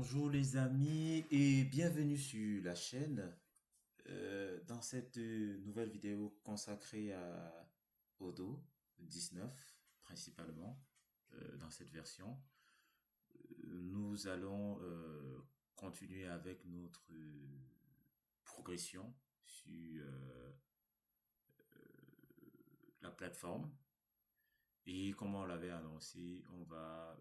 Bonjour les amis et bienvenue sur la chaîne. Dans cette nouvelle vidéo consacrée à Odo 19 principalement, dans cette version, nous allons continuer avec notre progression sur la plateforme. Et comme on l'avait annoncé, on va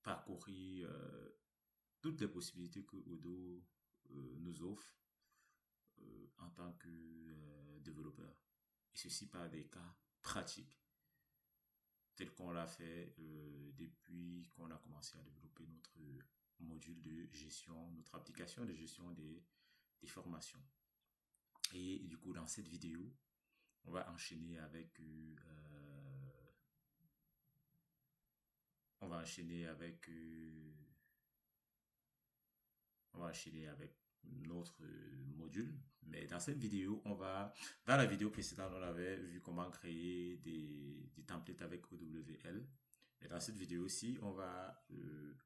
parcourir toutes les possibilités que Odo nous offre en tant que développeur. Et ceci par des cas pratiques, tels qu'on l'a fait depuis qu'on a commencé à développer notre module de gestion, notre application de gestion des formations. Et du coup, dans cette vidéo, on va enchaîner avec on va enchaîner avec notre module. Mais dans cette vidéo, dans la vidéo précédente, on avait vu comment créer des templates avec OWL. Et dans cette vidéo-ci, on va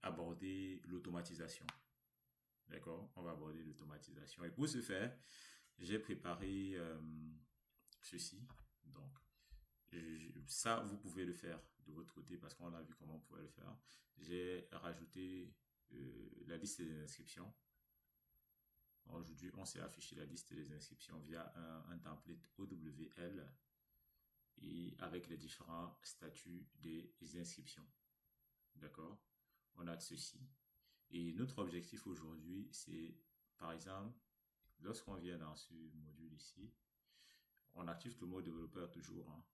aborder l'automatisation. D'accord? On va aborder l'automatisation. Et pour ce faire, j'ai préparé ceci. Donc, ça, vous pouvez le faire de votre côté parce qu'on a vu comment on pouvait le faire. J'ai rajouté la liste des inscriptions. Aujourd'hui, on s'est affiché la liste des inscriptions via un template OWL et avec les différents statuts des inscriptions. D'accord? On a ceci. Et notre objectif aujourd'hui, c'est, par exemple, lorsqu'on vient dans ce module ici, on active le mode développeur toujours. Hein.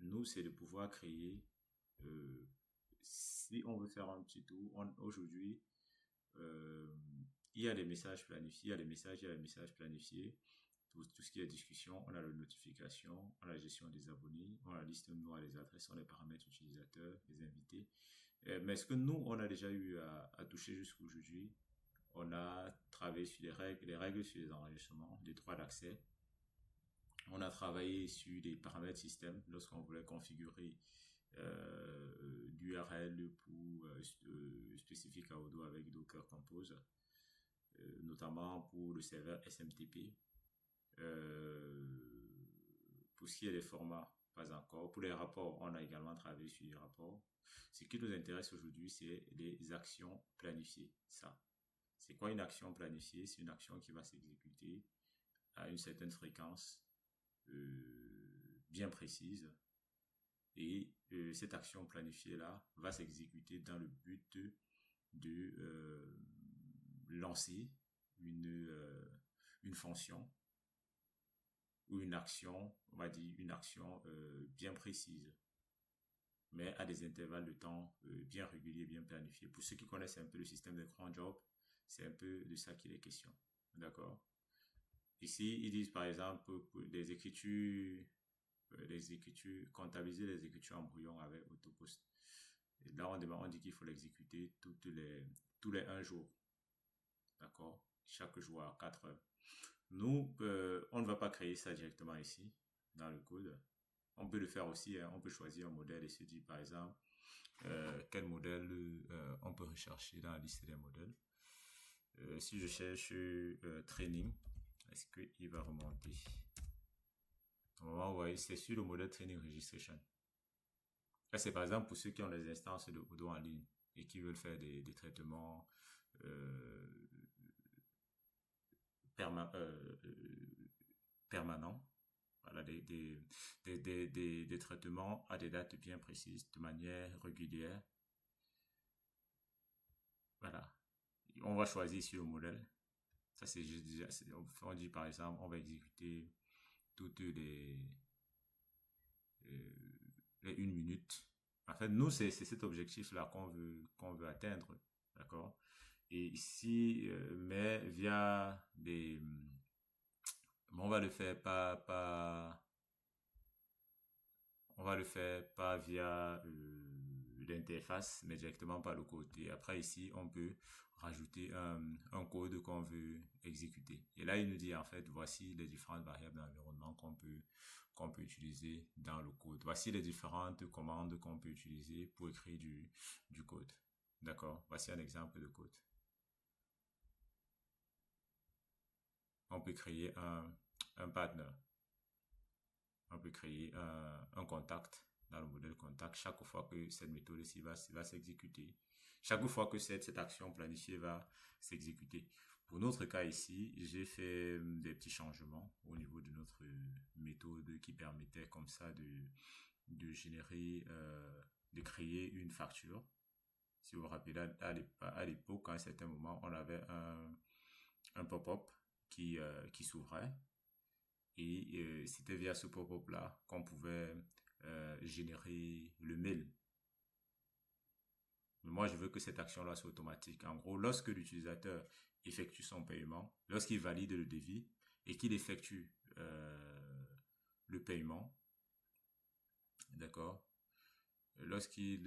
Nous, c'est de pouvoir créer, si on veut faire un petit tour, aujourd'hui, il y a des messages planifiés, il y a des messages planifiés, tout ce qui est discussion, on a la notification, on a la gestion des abonnés, on a la liste noire, les adresses, on a les paramètres utilisateurs, les invités. Mais ce que nous, on a déjà eu à toucher jusqu'à aujourd'hui, on a travaillé sur les règles sur les enregistrements, les droits d'accès. On a travaillé sur des paramètres système lorsqu'on voulait configurer l'URL pour spécifique à Odoo avec Docker Compose, notamment pour le serveur SMTP. Pour ce qui est des formats, pas encore. Pour les rapports, on a également travaillé sur les rapports. Ce qui nous intéresse aujourd'hui, c'est les actions planifiées. Ça, c'est quoi une action planifiée? C'est une action qui va s'exécuter à une certaine fréquence bien précise. Et cette action planifiée-là va s'exécuter dans le but de lancer une fonction ou une action, on va dire une action bien précise, mais à des intervalles de temps bien réguliers, bien planifiés. Pour ceux qui connaissent un peu le système de cron job, c'est un peu de ça qu'il est question. D'accord? Ici, ils disent par exemple pour les écritures, comptabiliser les écritures en brouillon avec Autopost. Et là, on dit qu'il faut l'exécuter tous les 1 jour. D'accord? Chaque jour à 4 heures. Nous, on ne va pas créer ça directement ici, dans le code. On peut le faire aussi, hein. On peut choisir un modèle et se dire, par exemple, quel modèle on peut rechercher dans la liste des modèles. Si je cherche training, est-ce qu'il va remonter? Au moment où vous voyez, c'est sur le modèle training registration. Là, c'est par exemple pour ceux qui ont des instances de Odoo en ligne et qui veulent faire des traitements permanents. Voilà, des traitements à des dates bien précises, de manière régulière. Voilà. On va choisir ici le modèle. Ça, c'est juste déjà, on dit par exemple, on va exécuter toutes les 1 minute. En fait, nous, c'est cet objectif-là qu'on veut atteindre. D'accord? Et ici, mais via on va le faire on va le faire pas via l'interface, mais directement par le code. Et après ici, on peut rajouter un code qu'on veut exécuter. Et là, il nous dit en fait, voici les différentes variables d'environnement qu'on peut utiliser dans le code. Voici les différentes commandes qu'on peut utiliser pour écrire du code. D'accord? Voici un exemple de code. On peut créer un partner. On peut créer un contact dans le modèle contact chaque fois que cette méthode-ci va s'exécuter. Chaque fois que cette action planifiée va s'exécuter. Pour notre cas ici, j'ai fait des petits changements au niveau de notre méthode qui permettait comme ça de générer, de créer une facture. Si vous vous rappelez, à l'époque, à un certain moment, on avait un pop-up qui s'ouvrait. Et c'était via ce pop-up là qu'on pouvait générer le mail. Mais moi, je veux que cette action-là soit automatique. En gros, lorsque l'utilisateur effectue son paiement, lorsqu'il valide le devis et qu'il effectue le paiement, d'accord, lorsqu'il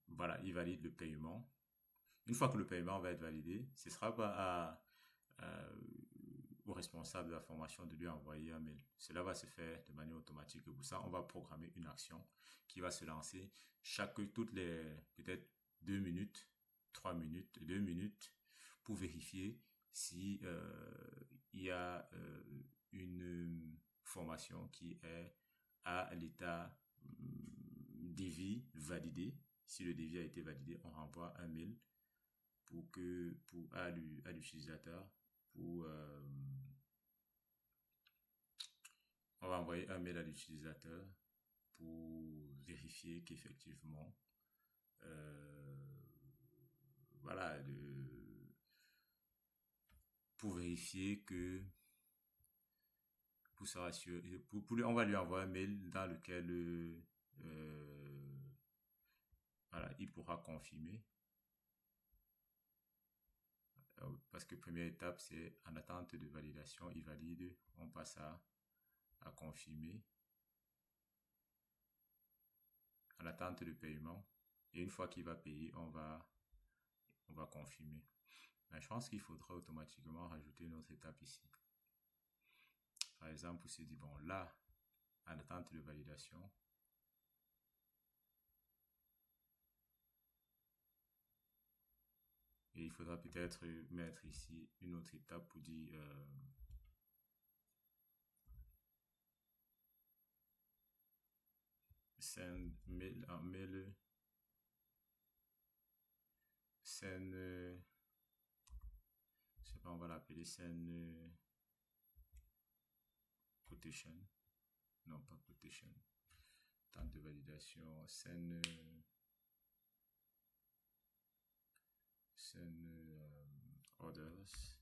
voilà, il valide le paiement. Une fois que le paiement va être validé, ce sera pas au responsable de la formation de lui envoyer un mail. Cela va se faire de manière automatique. Et pour ça, on va programmer une action qui va se lancer toutes les peut-être 2 minutes, 3 minutes, 2 minutes pour vérifier si il y a une formation qui est à l'état devis validé. Si le devis a été validé, on renvoie un mail à l'utilisateur on va envoyer un mail à l'utilisateur pour vérifier qu'effectivement voilà, pour vérifier que pour se rassurer, on va lui envoyer un mail dans lequel voilà, il pourra confirmer. Parce que première étape, c'est en attente de validation, il valide, on passe à confirmer, en attente de paiement, et une fois qu'il va payer, on va confirmer. Mais je pense qu'il faudra automatiquement rajouter une autre étape ici. Par exemple, on se dit, bon, là, en attente de validation, et il faudra peut-être mettre ici une autre étape pour dire send mail, send, je sais pas, on va l'appeler send quotation. Non, pas quotation. Temps de validation, send orders.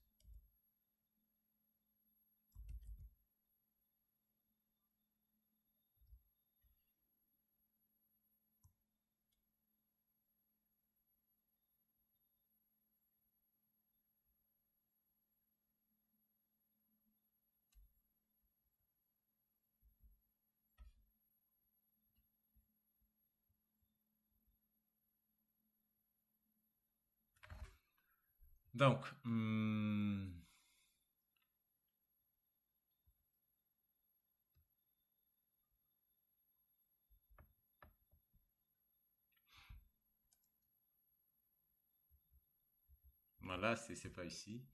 Donc, voilà, c'est pas ici.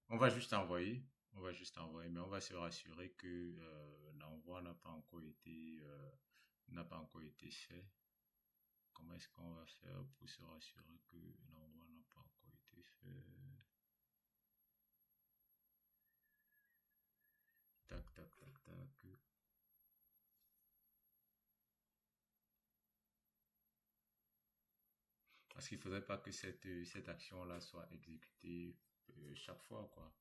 On va juste envoyer, mais on va se rassurer que l'envoi n'a pas encore été fait. Comment est-ce qu'on va faire pour se rassurer que l'envoi n'a pas encore été fait? Tac, tac, tac, tac. Parce qu'il ne faudrait pas que cette action-là soit exécutée chaque fois, quoi.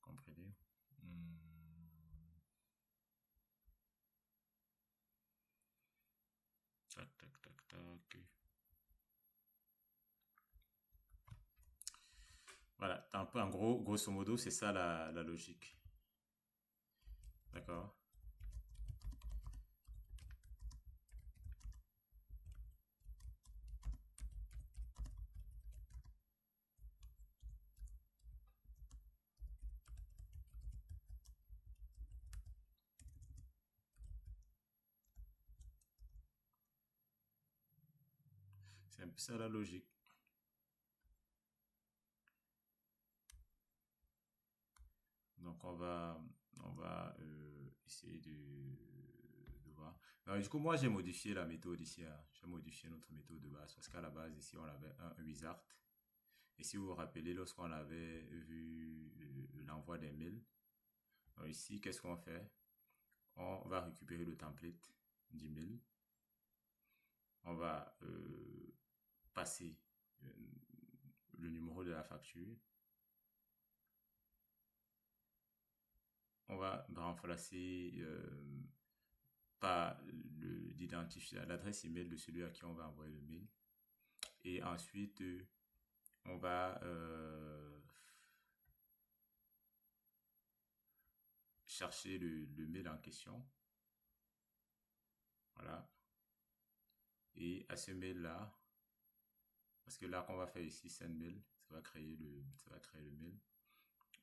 Comprenez? Tac, tac, tac, tac. Voilà, en gros, grosso modo, c'est ça la logique. D'accord? C'est un peu ça la logique. Donc on va essayer de voir. Alors, du coup, moi j'ai modifié la méthode ici, hein. J'ai modifié notre méthode de base parce qu'à la base ici on avait un wizard. Et si vous vous rappelez, lorsqu'on avait vu l'envoi des mails, donc ici qu'est-ce qu'on fait? On va récupérer le template d'email. On va passer le numéro de la facture. On va remplacer par l'identifiant, l'adresse email de celui à qui on va envoyer le mail. Et ensuite, on va chercher le mail en question. Voilà. Et à ce mail là, parce que là qu'on va faire ici send mail, ça va créer le mail.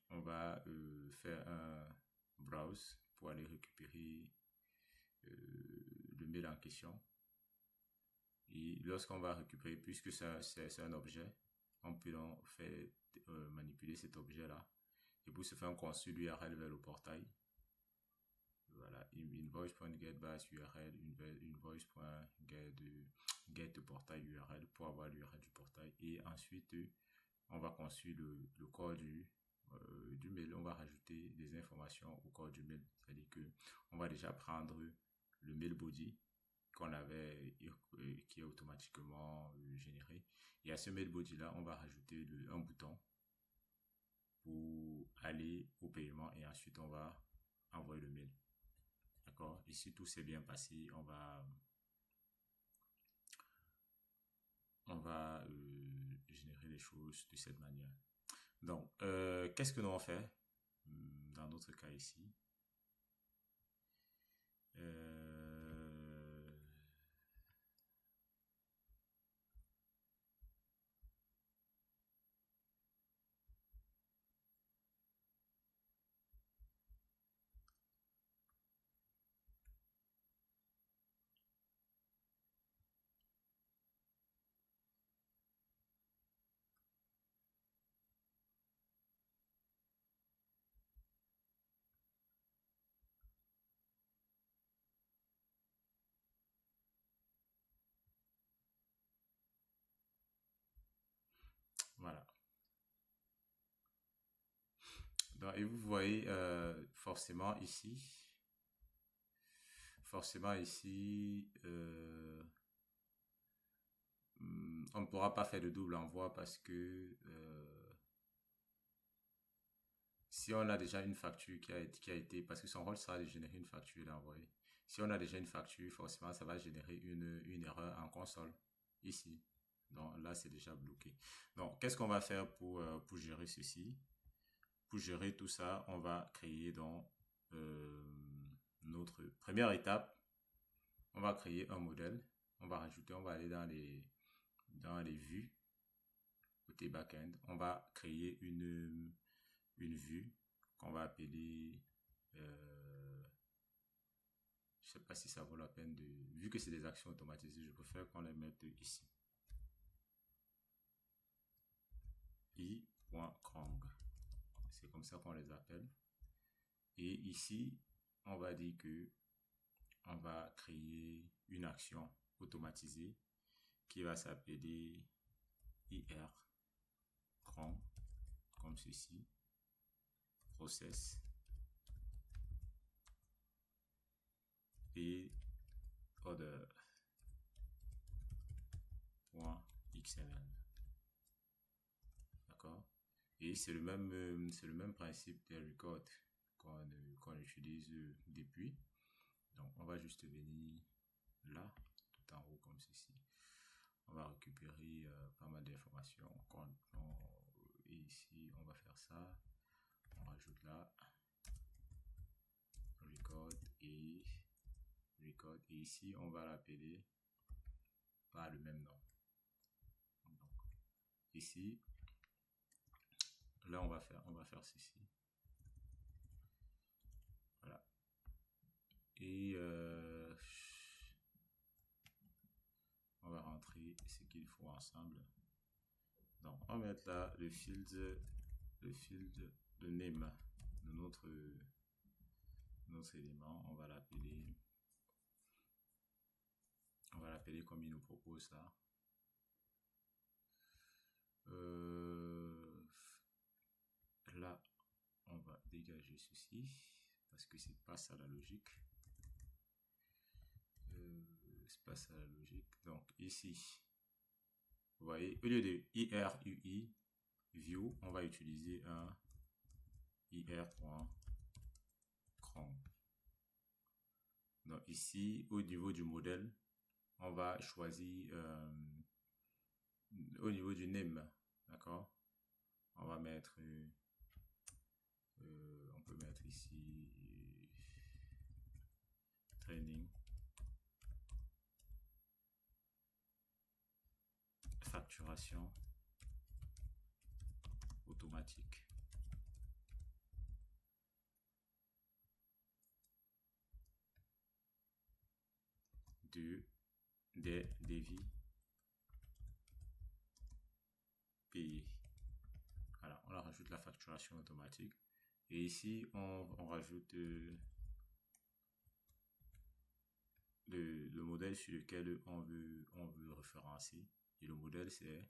On va faire un browse pour aller récupérer le mail en question. Et lorsqu'on va récupérer, puisque c'est un objet, on peut donc faire manipuler cet objet là. Et pour se faire un conçu l'URL vers le portail. Voilà, invoice.get URL, invoice.get portail URL pour avoir l'URL du portail. Et ensuite, on va construire le corps du mail. On va rajouter des informations au corps du mail. C'est-à-dire que on va déjà prendre le mail body qu'on avait, qui est automatiquement généré. Et à ce mail body là, on va rajouter un bouton pour aller au paiement et ensuite on va envoyer le mail. D'accord? Ici, tout s'est bien passé. On va générer les choses de cette manière. Donc, qu'est-ce que nous on fait dans notre cas ici? Voilà. Donc, et vous voyez forcément ici, on ne pourra pas faire de double envoi parce que si on a déjà une facture qui a été, parce que son rôle sera de générer une facture et d'envoyer. Si on a déjà une facture, forcément, ça va générer une erreur en console, ici. Donc là, c'est déjà bloqué. Donc, qu'est-ce qu'on va faire pour gérer ceci? Pour gérer tout ça, on va créer donc notre première étape. On va créer un modèle. On va aller dans les vues, côté backend. On va créer une vue qu'on va appeler je sais pas si ça vaut la peine vu que c'est des actions automatisées, je préfère qu'on les mette ici, i.krong, c'est comme ça qu'on les appelle. Et ici on va dire que on va créer une action automatisée qui va s'appeler ir.krong, comme ceci, process et order.xml. D'accord? Et c'est le même principe des records qu'on utilise depuis. Donc on va juste venir là, tout en haut comme ceci. On va récupérer pas mal d'informations. Et ici on va faire ça. On rajoute là record et ici on va l'appeler par le même nom. Donc, ici là on va faire ceci. Voilà. Et on va rentrer et ce qu'il faut ensemble. Donc, on va mettre là le field de name de notre élément. On va l'appeler comme il nous propose ça. Là, on va dégager ceci parce que c'est pas ça la logique. C'est pas ça la logique. Donc ici, vous voyez, au lieu de IRUI view, on va utiliser un IR.cron. Donc ici, au niveau du modèle, on va choisir au niveau du name, d'accord? On va mettre, on peut mettre ici training, facturation automatique. Des devis payés. Voilà, on rajoute la facturation automatique. Et ici, on rajoute le modèle sur lequel on veut référencer. Et le modèle, c'est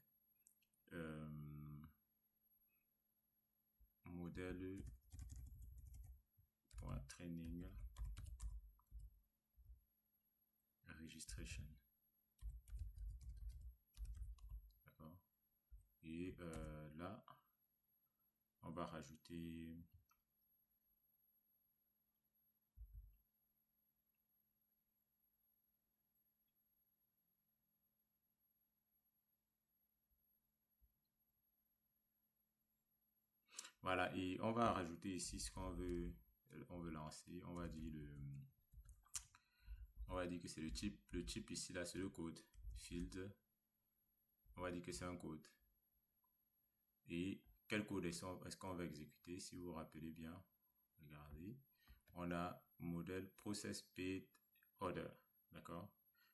modèle.training registration. D'accord. Et là, on va rajouter voilà, et on va rajouter ici ce qu'on veut lancer. On va dire que c'est le type ici là, c'est le code field. On va dire que c'est un code. Et quel code est-ce qu'on va exécuter? Si vous vous rappelez bien, regardez, on a modèle process paid order, d'accord?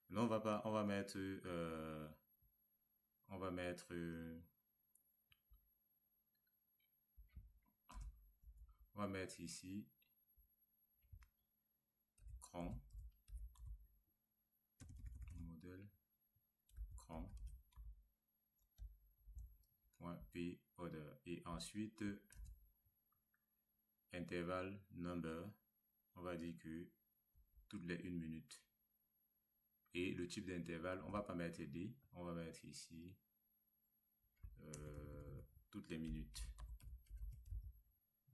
Là, on va mettre ici cron, modèle cron .pay order, et ensuite intervalle number, on va dire que toutes les 1 minute. Et le type d'intervalle, on va pas mettre D, on va mettre ici toutes les minutes.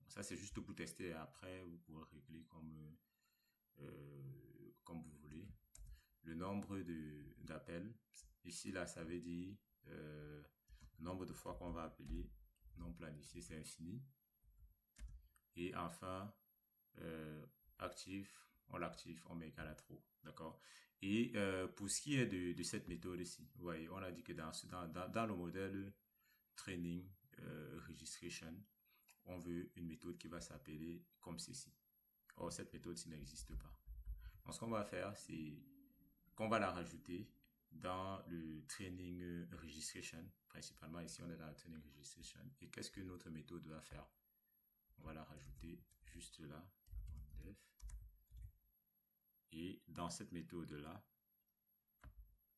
Ça, c'est juste pour tester. Après, vous pouvez régler comme vous voulez. Le nombre d'appels. Ici, là, ça veut dire le nombre de fois qu'on va appeler. Non planifié, c'est infini. Et enfin, actif, on l'active, on met égal à true. D'accord? Et pour ce qui est de cette méthode ici, vous voyez, on a dit que dans le modèle training registration, on veut une méthode qui va s'appeler comme ceci. Or, cette méthode-ci n'existe pas. Donc, ce qu'on va faire, c'est qu'on va la rajouter dans le training registration. Principalement, ici, on est dans le training registration. Et qu'est-ce que notre méthode va faire? On va la rajouter juste là. Et dans cette méthode-là,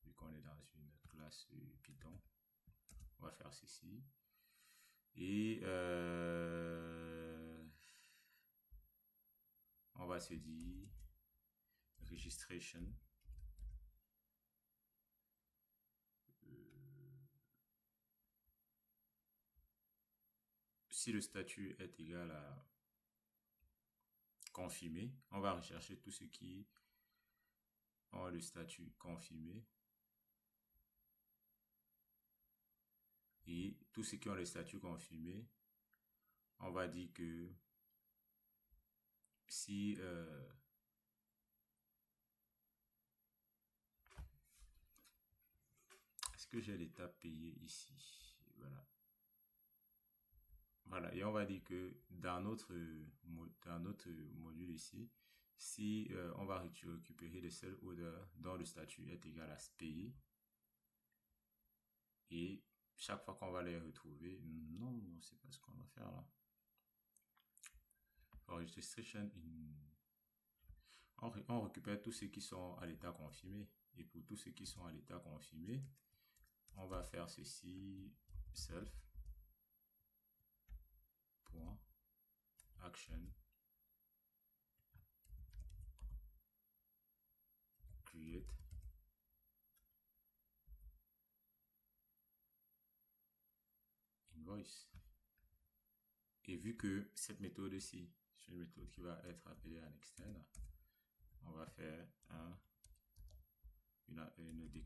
vu qu'on est dans une classe Python, on va faire ceci. Et on va se dire registration si le statut est égal à confirmé, on va rechercher tous ceux qui ont le statut confirmé. Et tous ceux qui ont le statut confirmé, on va dire que si est-ce que j'ai l'étape payée ici? Voilà, et on va dire que dans notre module ici, si on va récupérer le seul order dont le statut est égal à payer, Et chaque fois qu'on va les retrouver, non, c'est pas ce qu'on va faire là. For registration on récupère tous ceux qui sont à l'état confirmé. Et pour tous ceux qui sont à l'état confirmé, on va faire ceci, self action create invoice. Et vu que cette méthode-ci, c'est une méthode qui va être appelée en externe, on va faire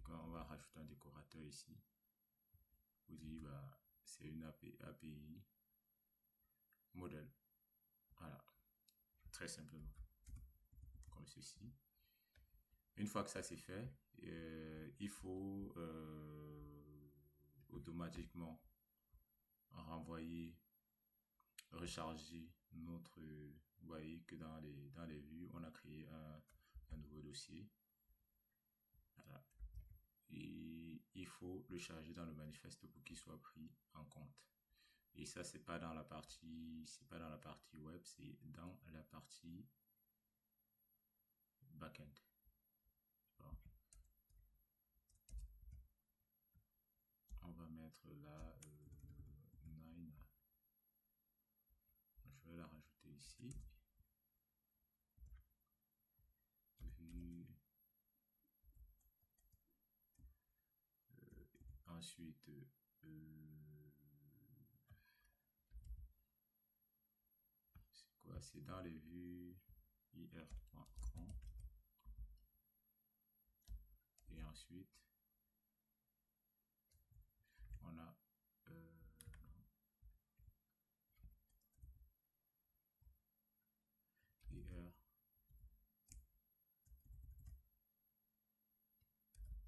on va rajouter un décorateur ici. Vous dites, bah, c'est une API modèle. Voilà. Très simplement. Comme ceci. Une fois que ça c'est fait, il faut automatiquement renvoyer, recharger notre, vous voyez que dans les vues, on a créé un nouveau dossier. Voilà. Et il faut le charger dans le manifeste pour qu'il soit pris en compte. Et ça, c'est pas dans la partie web, c'est dans la partie backend. Bon. On va mettre là 9. Je vais la rajouter ici. Ensuite, c'est quoi? C'est dans les vues ir.cron. Et ensuite, on a ir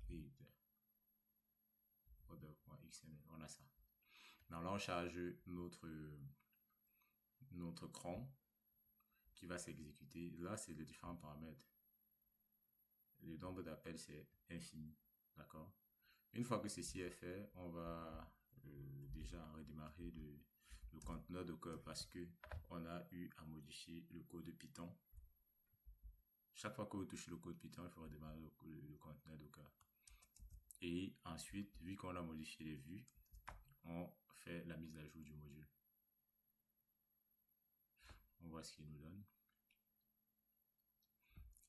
feed order.xml. On a ça. Maintenant, là, on charge notre cron qui va s'exécuter. Là, c'est les différents paramètres. Le nombre d'appels, c'est infini. D'accord? Une fois que ceci est fait, on va déjà redémarrer le conteneur Docker parce que on a eu à modifier le code Python. Chaque fois que vous touchez le code Python, il faut redémarrer le conteneur Docker. Et ensuite, vu qu'on a modifié les vues, on fait la mise à jour du module. On voit ce qu'il nous donne.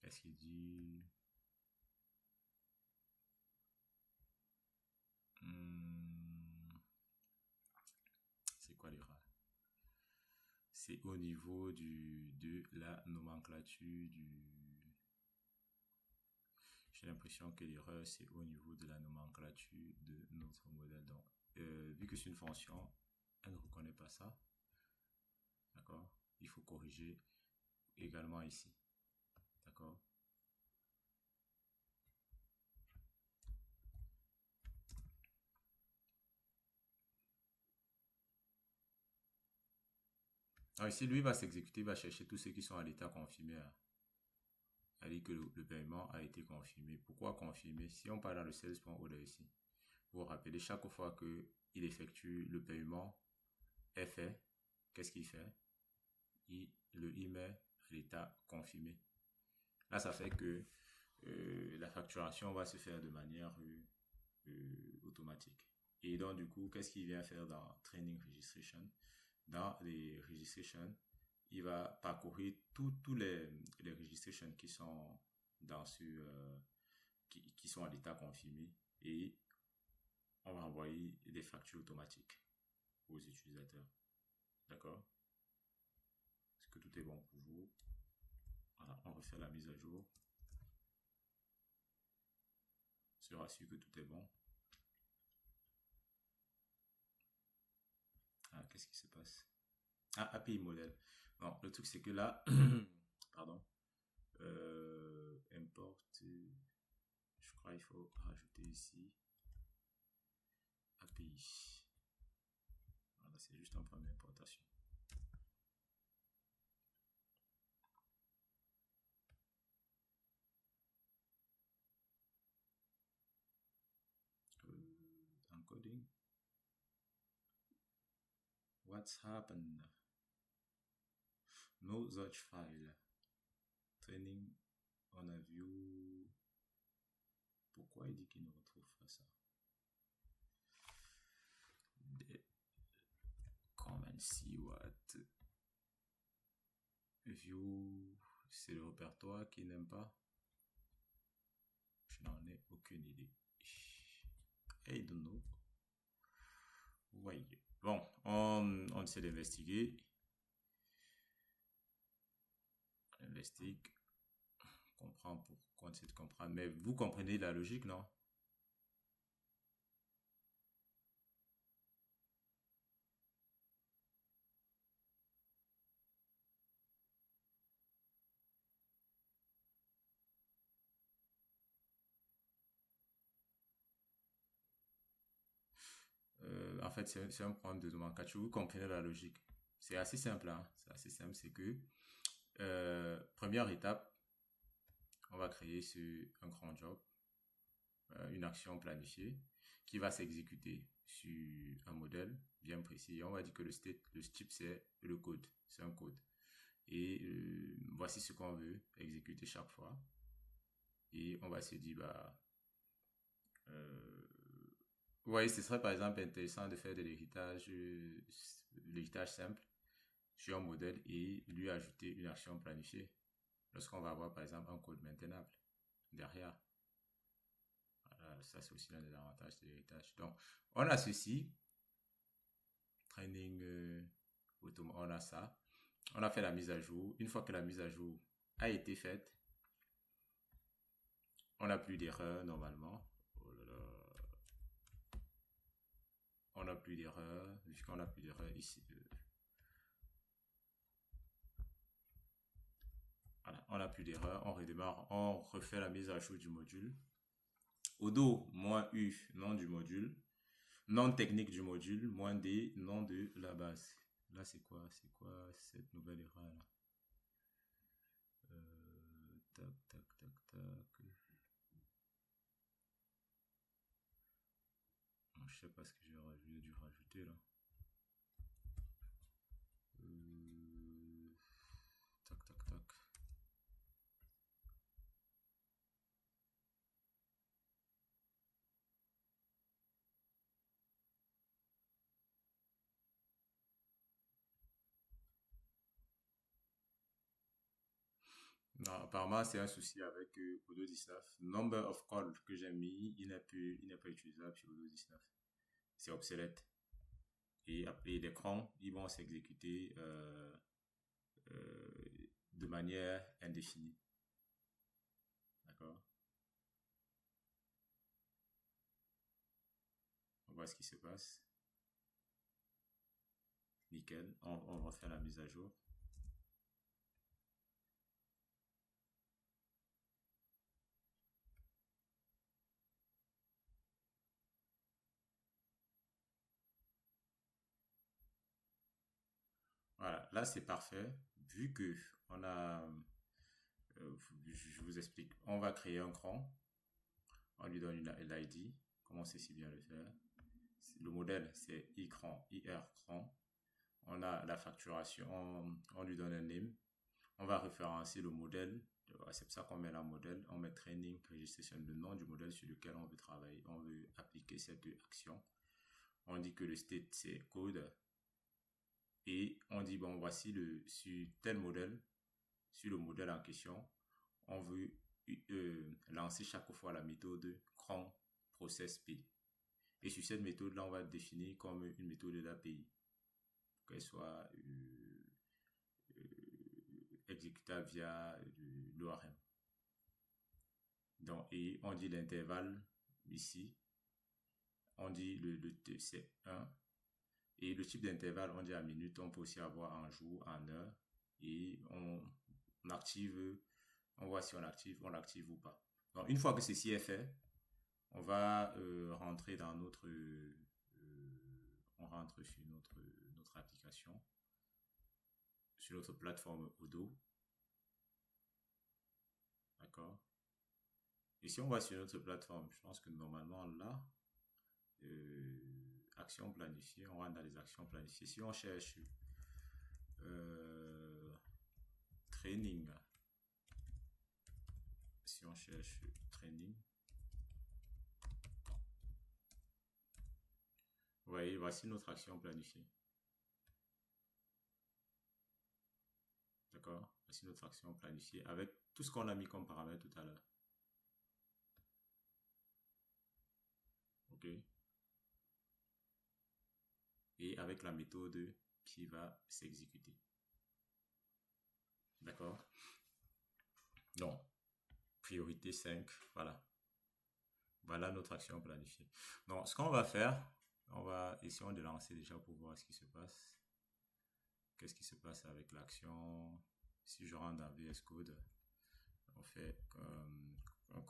Qu'est-ce qu'il dit? C'est quoi l'erreur? C'est au niveau de la nomenclature J'ai l'impression que l'erreur, c'est au niveau de la nomenclature de notre modèle. Donc, vu que c'est une fonction, elle ne reconnaît pas ça. D'accord? Il faut corriger également ici. D'accord? Alors ici, lui va s'exécuter, va chercher tous ceux qui sont à l'état confirmé. C'est-à-dire que le paiement a été confirmé. Pourquoi confirmer? Si on parle dans le sales.order ici, vous vous rappelez, chaque fois qu'il effectue le paiement est fait, qu'est-ce qu'il fait? Il met à l'état confirmé. Là, ça fait que la facturation va se faire de manière automatique. Et donc, du coup, qu'est-ce qu'il vient faire dans Training Registration? Dans les registrations, il va parcourir tous les registrations qui sont dans qui sont à l'état confirmé et on va envoyer des factures automatiques aux utilisateurs. D'accord? Est-ce que tout est bon pour vous? Voilà, on refait la mise à jour. Se rassure que tout est bon. Ah, qu'est-ce qui se passe? Ah, API modèle. Non, le truc c'est que là, pardon, import, je crois qu'il faut rajouter ici API. Voilà, c'est juste un problème d'importation. coding. What's happened? No such file. Training on a view. Pourquoi il dit qu'il ne retrouve pas ça? Come and see what. View, c'est le répertoire qui n'aime pas. Je n'en ai aucune idée. I don't know. Oui. Bon, on essaie d'investiguer. On investigue. On comprend pourquoi on essaie de comprendre. Mais vous comprenez la logique, non? En fait, c'est un problème de nomenclature. Vous comprenez la logique. C'est assez simple, hein? C'est assez simple. C'est que, première étape, on va créer un grand job, une action planifiée qui va s'exécuter sur un modèle bien précis. Et on va dire que le type, c'est le code. C'est un code. Et voici ce qu'on veut exécuter chaque fois. Et on va se dire, bah, vous voyez, ce serait par exemple intéressant de faire de l'héritage simple sur un modèle et lui ajouter une action planifiée lorsqu'on va avoir par exemple un code maintenable derrière. Voilà, ça c'est aussi l'un des avantages de l'héritage. Donc, on a ceci, training, on a ça, on a fait la mise à jour. Une fois que la mise à jour a été faite, on n'a plus d'erreur normalement. Oh là là. On n'a plus d'erreur, puisqu'on n'a plus d'erreur ici. Voilà, on n'a plus d'erreur, on redémarre, on refait la mise à jour du module. Odo, moins U, nom du module. Nom technique du module, moins D, nom de la base. Là, c'est quoi cette nouvelle erreur là? Tac, tac, tac, tac. Je sais pas ce que j'ai dû rajouter là. Tac, tac, tac. Non, apparemment, c'est un souci avec Odo 19. Number of calls que j'ai mis, il n'est pas utilisable sur Odo 19. C'est obsolète. Et après l'écran, ils vont s'exécuter de manière indéfinie. D'accord? On voit ce qui se passe. Nickel. On va faire la mise à jour. Voilà, là c'est parfait. Vu que on a, je vous explique, on va créer un cran, on lui donne l'ID, comment c'est si bien le faire. Le modèle c'est ICRAN, IR cran. On a la facturation, on lui donne un name. On va référencer le modèle. C'est pour ça qu'on met la modèle. On met training, registration, le nom du modèle sur lequel on veut travailler. On veut appliquer cette action. On dit que le state c'est code. Et on dit, bon, voici sur tel modèle, sur le modèle en question, on veut lancer chaque fois la méthode cron process P. Et sur cette méthode-là, on va définir comme une méthode d'API, qu'elle soit exécutable via l'ORM. Donc, et on dit l'intervalle ici, on dit le T, c'est 1. Et le type d'intervalle, on dit en minutes, on peut aussi avoir en jour, en heure. Et on active, on voit si on l'active ou pas. Donc, une fois que ceci est fait, on va rentrer dans notre... on rentre sur notre application, sur notre plateforme Odo. D'accord? Et si on va sur notre plateforme, je pense que normalement là, actions planifiées, on rentre dans les actions planifiées. Si on cherche training, si on cherche training, vous voyez, voici notre action planifiée. D'accord? Voici notre action planifiée avec tout ce qu'on a mis comme paramètre tout à l'heure. OK? Et avec la méthode qui va s'exécuter. D'accord? Donc, priorité 5, voilà. Voilà notre action planifiée. Donc, ce qu'on va faire, on va essayer de lancer déjà pour voir ce qui se passe. Qu'est-ce qui se passe avec l'action? Si je rentre dans VS Code, on fait un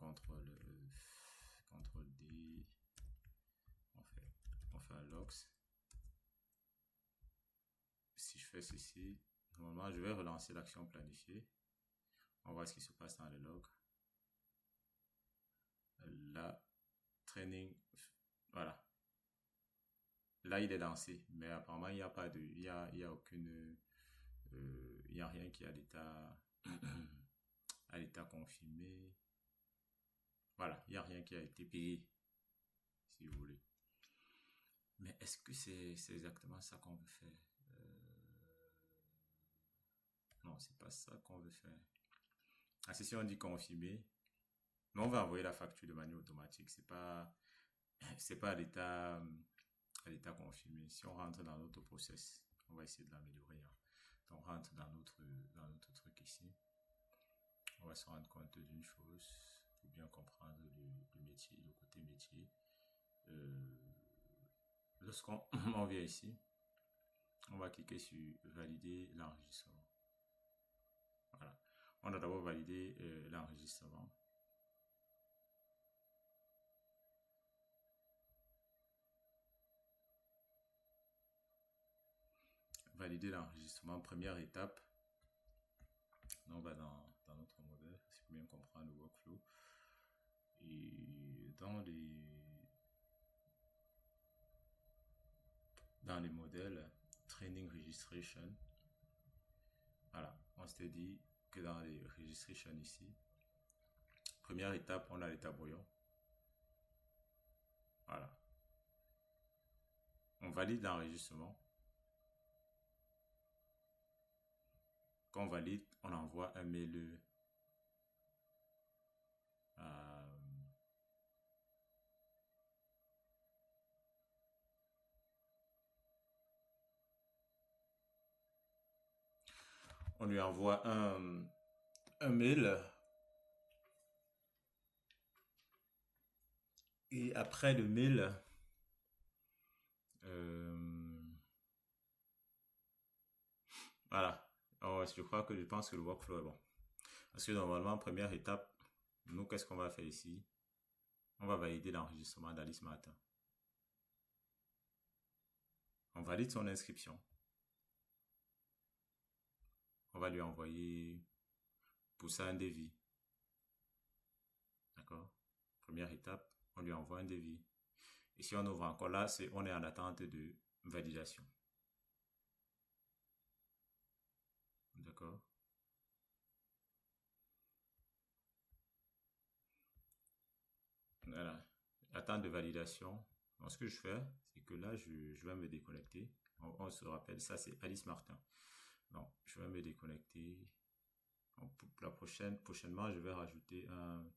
CTRL D, on fait un logs. Si je fais ceci, normalement je vais relancer l'action planifiée. On va voir ce qui se passe dans le log. Là, training, voilà. Là, il est lancé, mais apparemment, il n'y a pas de, il y a aucune, il n'y a rien qui est à l'état confirmé. Voilà, il n'y a rien qui a été payé, si vous voulez. Mais est-ce que c'est exactement ça qu'on veut faire? Non, c'est pas ça qu'on veut faire. Ah, si on dit confirmer, mais on va envoyer la facture de manière automatique. C'est pas à l'état confirmé. Si on rentre dans notre process, on va essayer de l'améliorer. Hein. Donc, on rentre dans notre truc ici. On va se rendre compte d'une chose pour bien comprendre le métier, le côté métier. Lorsqu'on vient ici, on va cliquer sur valider l'enregistrement. Voilà. On a d'abord validé l'enregistrement. Valider l'enregistrement, première étape. On va dans notre modèle, c'est bien comprendre le workflow. Et dans les modèles Training Registration, voilà, on s'était dit que dans les Registration ici, première étape, on a l'étape brouillon. Voilà. On valide l'enregistrement. Quand on valide, on envoie un mail on lui envoie un mail et après le mail voilà. Alors, je pense que le workflow est bon parce que normalement première étape, nous qu'est-ce qu'on va faire ici? On va valider l'enregistrement d'Alice Martin. On valide son inscription. On va lui envoyer pour ça un devis. D'accord? Première étape, on lui envoie un devis. Et si on ouvre encore là, on est en attente de validation. D'accord? Voilà. Attente de validation. Donc, ce que je fais, c'est que là, je vais me déconnecter. On se rappelle, ça c'est Alice Martin. Donc, je vais me déconnecter. Prochainement, je vais rajouter un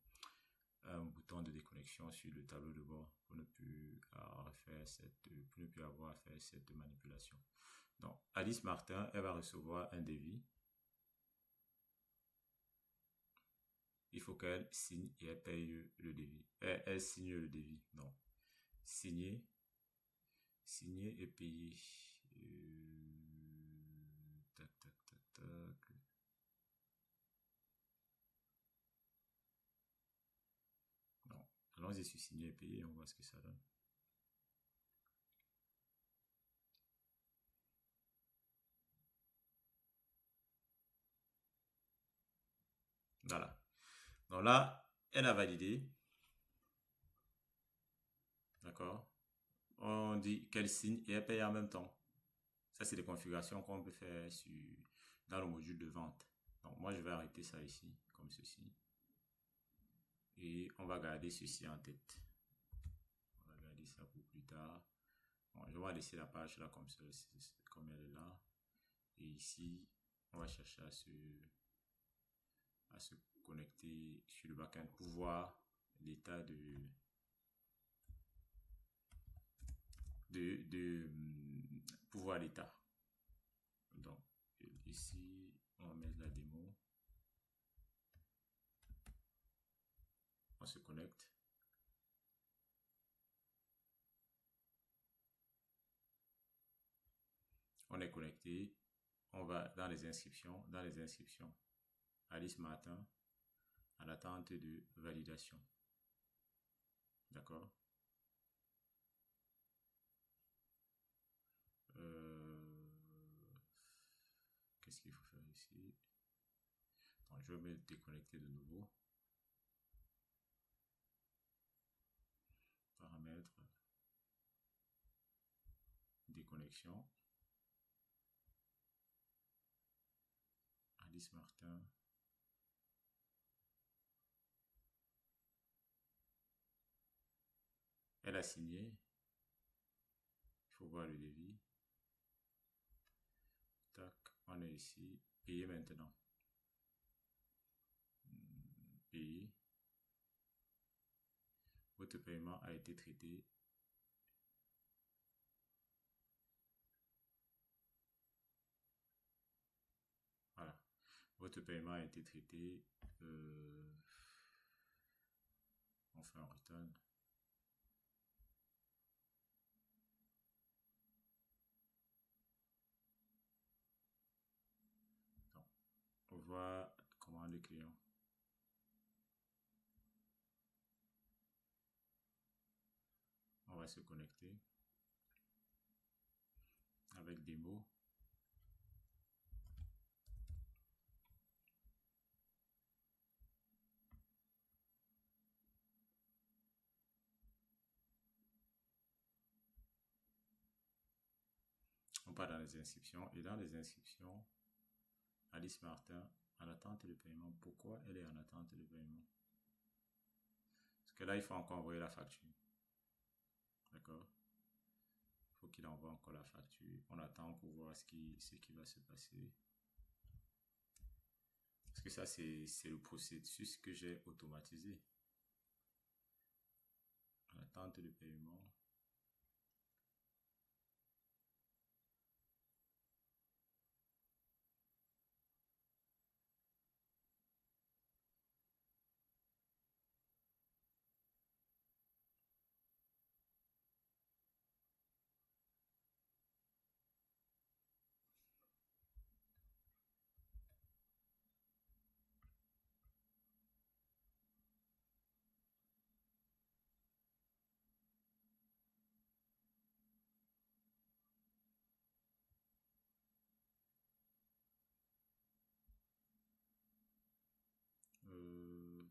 bouton de déconnexion sur le tableau de bord pour ne plus avoir à faire cette manipulation. Donc, Alice Martin, elle va recevoir un devis. Il faut qu'elle signe et elle paye le devis. Elle signe le devis. Donc, signer et payer. Tac, tac, tac, tac. Non. Allons-y sur signer et payer, on voit ce que ça donne. Voilà. Donc là, elle a validé. D'accord. On dit quel signe et elle paye en même temps. Ça, c'est des configurations qu'on peut faire dans le module de vente. Donc, moi, je vais arrêter ça ici, comme ceci. Et on va garder ceci en tête. On va garder ça pour plus tard. Bon, je vais laisser la page là comme ça, comme elle est là. Et ici, on va chercher à se connecter sur le backend pour voir l'état pour voir l'état. Donc, ici, on va mettre la démo. On se connecte. On est connecté. On va dans les inscriptions. Dans les inscriptions, Alice Martin, en attente de validation. D'accord? Qu'est-ce qu'il faut faire ici? Donc, je vais me déconnecter de nouveau. Paramètres. Déconnexion. Alice Martin. Elle a signé. Il faut voir le devis. Tac, on est ici. Payer maintenant. Payer. Votre paiement a été traité. Voilà. Votre paiement a été traité. On fait un return. Donc, on voit comment le client. On va se connecter avec des mots. On part dans les inscriptions et dans les inscriptions, Alice Martin en attente de paiement. Pourquoi elle est en attente de paiement? Parce que là, il faut encore envoyer la facture. D'accord? Il faut qu'il envoie encore la facture. On attend pour voir ce qui va se passer. Parce que ça, c'est le processus que j'ai automatisé. En attente de paiement. Euh,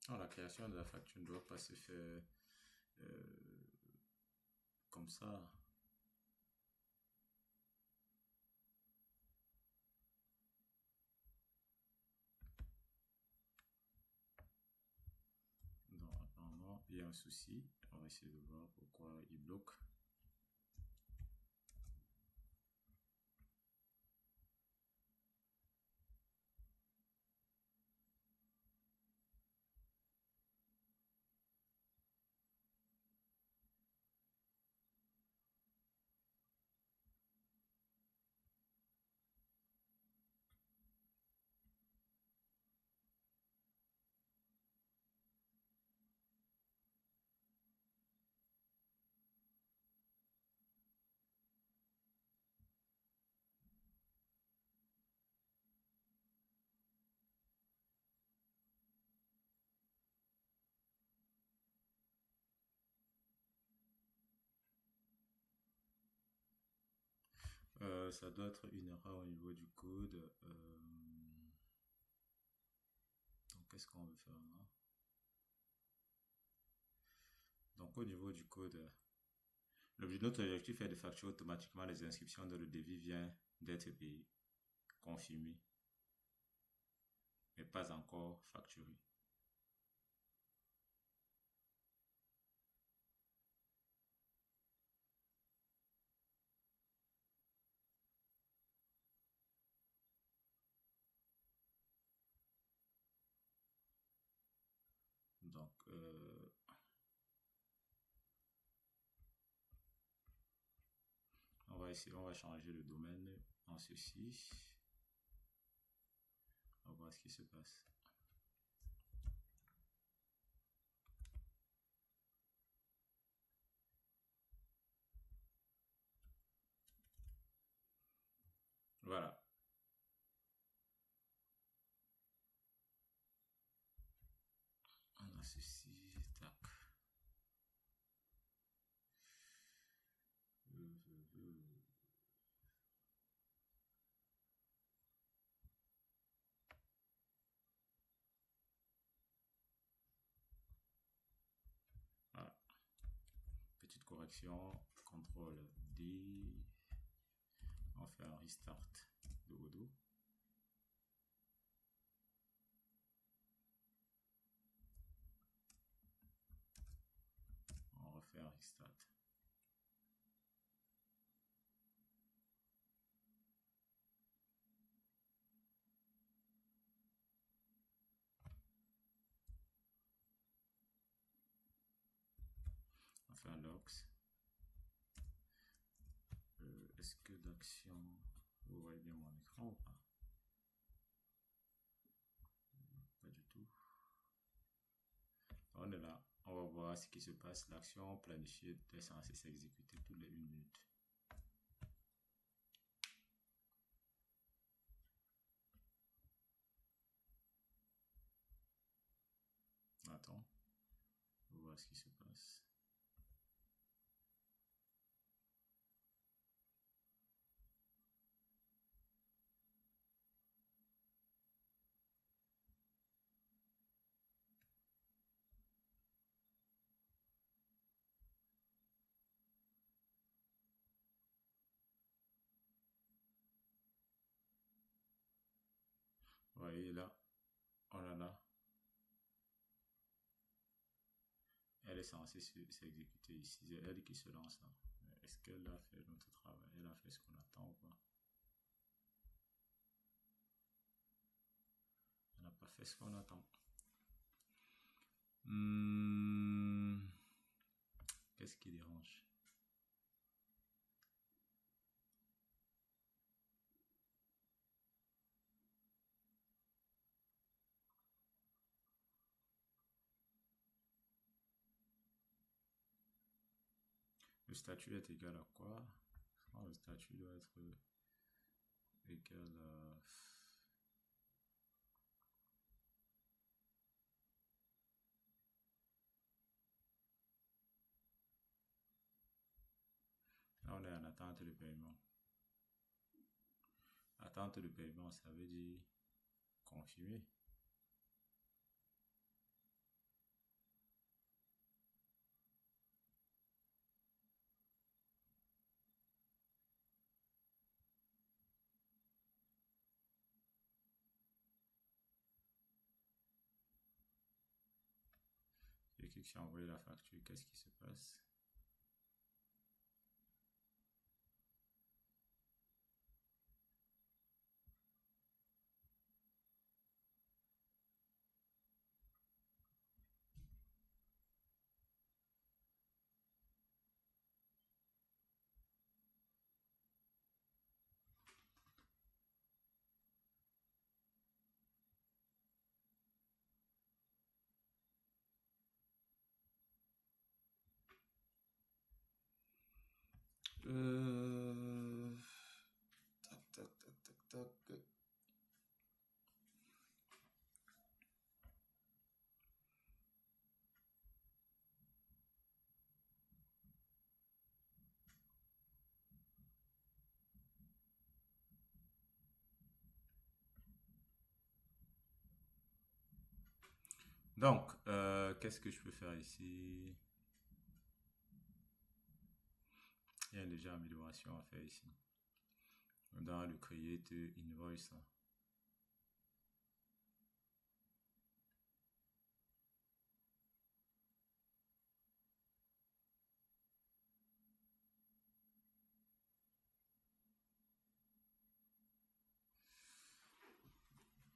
non, la création de la facture ne doit pas se faire comme ça. Non, apparemment, il y a un souci. On va essayer de voir pourquoi il bloque. ça doit être une erreur au niveau du code. Donc, qu'est-ce qu'on veut faire là? Donc, au niveau du code, notre objectif est de facturer automatiquement les inscriptions dont le devis vient d'être payé, confirmé, mais pas encore facturé. Donc, on va essayer, on va changer le domaine en ceci. On va voir ce qui se passe. Voilà. On a ceci, tac. Voilà. Petite correction, CTRL D. On fait un restart de Odoo. On refait un restart. On fait un logs. Est-ce que d'action, vous voyez bien mon écran ou pas? Pas du tout. On est là. On va voir ce qui se passe. L'action planifiée est censée s'exécuter toutes les 1 minute. Attends. On va voir ce qui se passe. Vous voyez là, on en a. Elle est censée s'exécuter ici. C'est elle qui se lance là. Est-ce qu'elle a fait notre travail? Elle a fait ce qu'on attend ou pas? Elle n'a pas fait ce qu'on attend. Qu'est-ce qui dérange? Le statut est égal à quoi? Le statut doit être égal à... Là, on est en attente de paiement. Attente de paiement, ça veut dire confirmer. Et clique sur envoyer la facture, qu'est-ce qui se passe? Donc, qu'est-ce que je peux faire ici? Il y a déjà amélioration à faire ici. Dans le Create Invoice.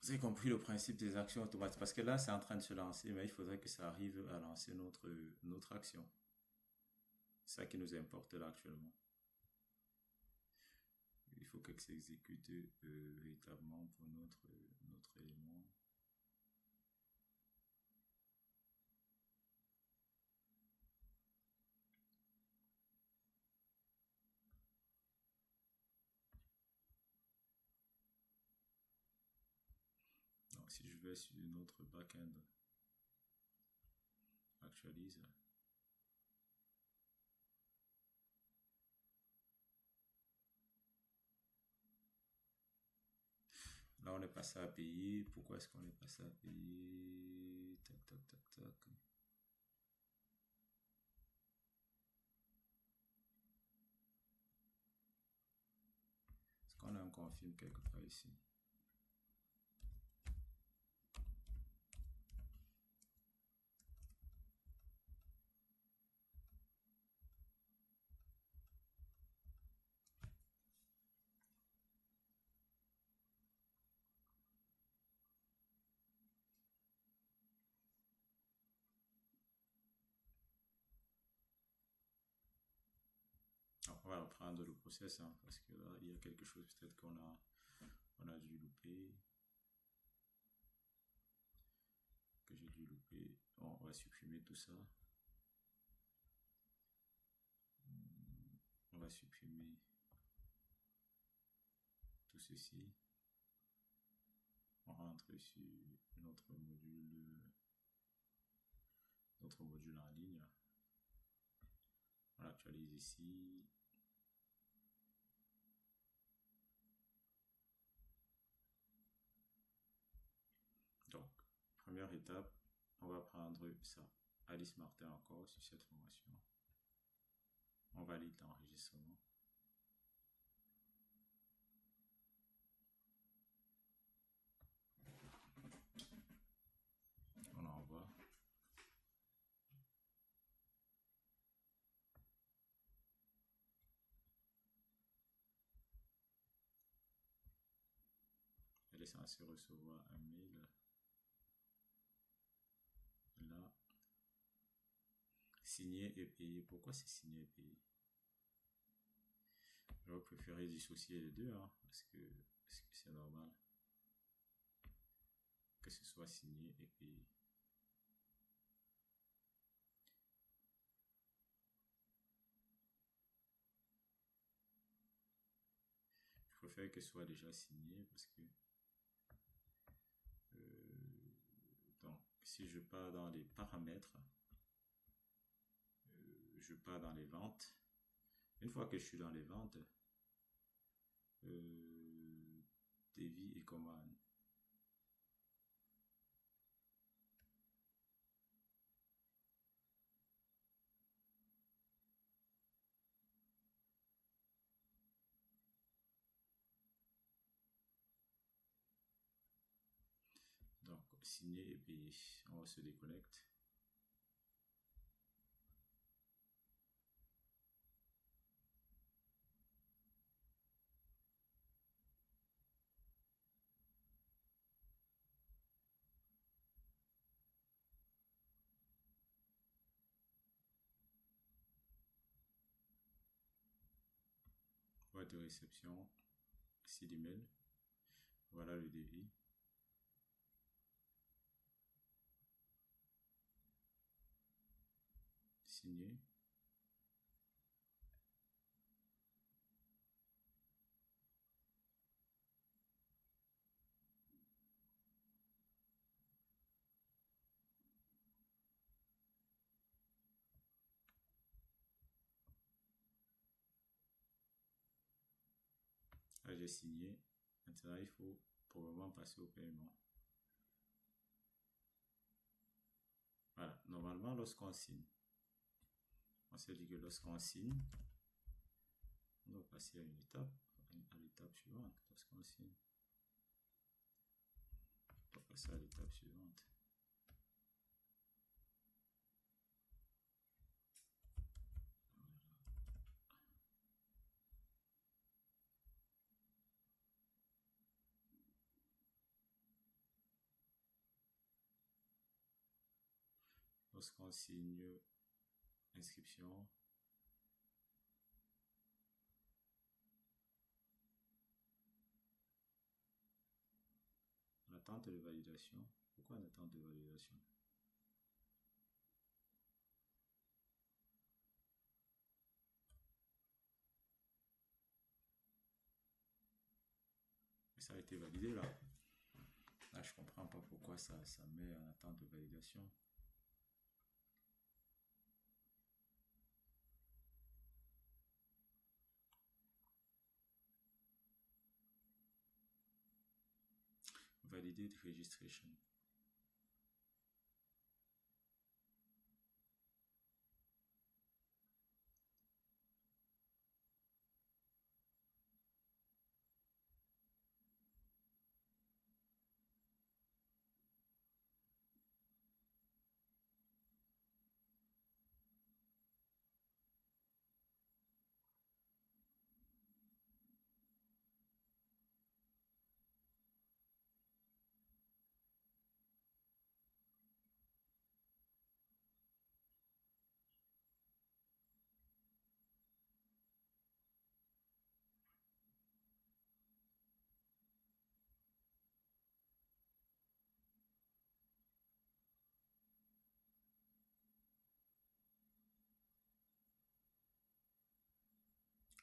Vous avez compris le principe des actions automatiques. Parce que là, c'est en train de se lancer, mais il faudrait que ça arrive à lancer notre action. C'est ça qui nous importe là actuellement. Il faut que ça s'exécute véritablement pour notre élément. Donc, si je vais sur notre backend, actualise. Là, on est passé à API. Pourquoi est-ce qu'on est passé à API? Tac, tac, tac, tac. Est-ce qu'on a un confirme quelque part ici? Alors, on va reprendre le process, hein, parce que là, il y a quelque chose peut-être on a dû louper. Que j'ai dû louper. Bon, on va supprimer tout ça. On va supprimer tout ceci. On rentre sur notre module en ligne. On l'actualise ici. Donc, première étape, on va prendre ça. Alice Martin encore sur cette formation. On valide l'enregistrement. On envoie. Elle est censée recevoir un mail. Là, signer et payer. Pourquoi c'est signer et payer? J'aurais préféré dissocier les deux, hein, parce que c'est normal que ce soit signé et payé. Je préfère que ce soit déjà signé parce que donc si je pars dans les paramètres, je pars dans les ventes. Une fois que je suis dans les ventes, devis et commande. Donc, signer et payer. On se déconnecte. Boîte de réception. Ici l'email. Voilà le devis. Signé. Là, j'ai signé. Maintenant, il faut probablement passer au paiement. Voilà, normalement, lorsqu'on signe, on s'est dit que lorsqu'on signe, on doit passer à une étape, à l'étape suivante. Lorsqu'on signe, on doit passer à l'étape suivante. Lorsqu'on signe inscription, l'attente de validation. Pourquoi l'attente de validation? Mais ça a été validé là. Là, je comprends pas pourquoi ça met en attente de validation. Validate registration.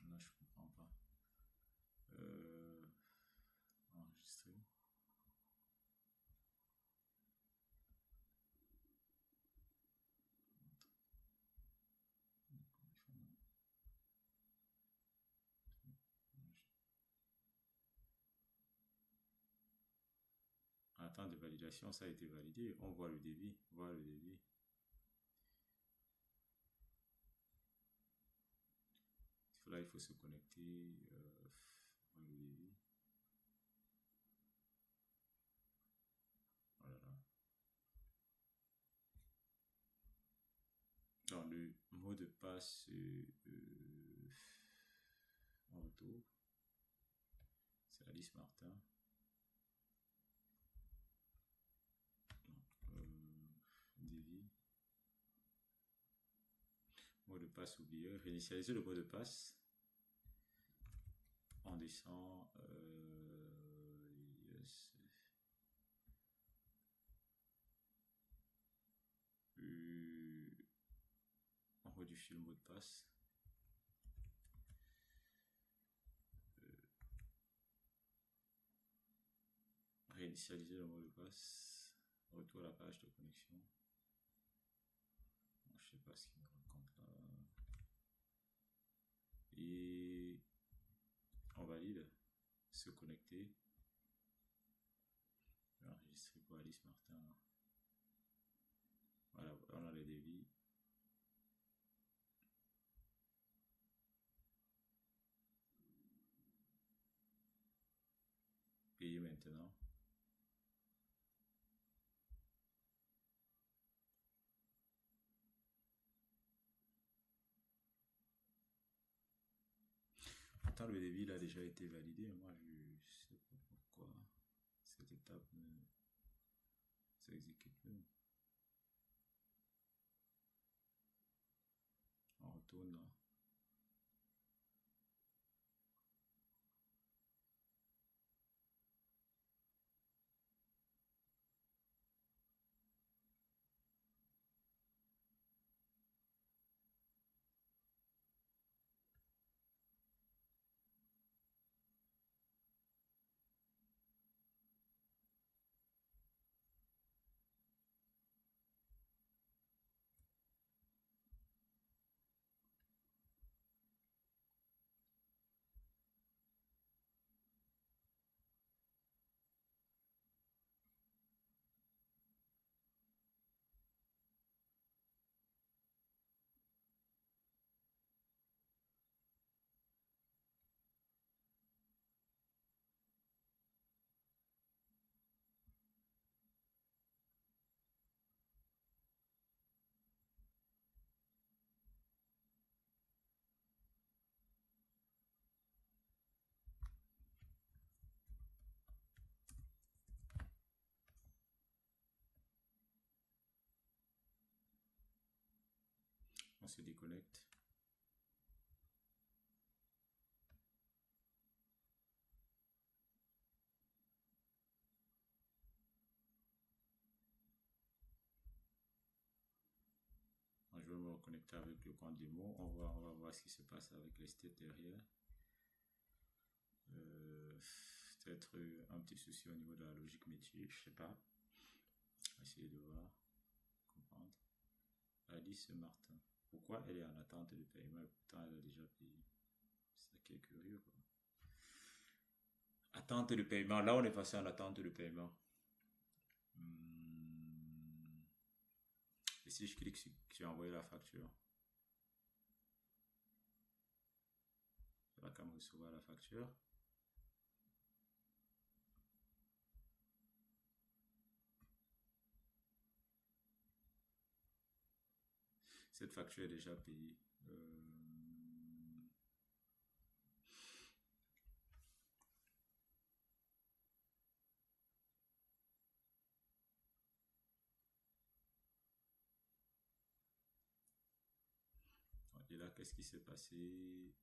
Là, je comprends pas. Enregistrer. Attente de validation, ça a été validé. On voit le débit. Voir le débit. Là, il faut se connecter. Voir le débit. Voilà. Dans le mot de passe, on retrouve. C'est Alice Martin. Débit. Mot de passe oublié. Réinitialiser le mot de passe. On descend. Yes. On modifie le mot de passe. Réinitialiser le mot de passe. Retour à la page de connexion. Bon, je sais pas ce qu'il me raconte là. Et on valide. Se connecter. Enregistrer pour Alice Martin. Voilà, on a les débits. Payer maintenant. Pourtant, le débit a déjà été validé. Moi, je sais pas pourquoi cette étape ne s'exécute plus. On retourne. se déconnecte. Je vais me reconnecter avec le compte démo. On va voir ce qui se passe avec les steps derrière. Peut-être un petit souci au niveau de la logique métier, je sais pas. Essayer de voir, comprendre. Alice Martin. Pourquoi elle est en attente de paiement et pourtant elle a déjà payé? C'est ça qui est curieux, quoi. Attente de paiement. Là, on est passé en attente de paiement. Et si je clique sur envoyer la facture, ça va quand même recevoir la facture. Cette facture est déjà payée. Et là, qu'est-ce qui s'est passé?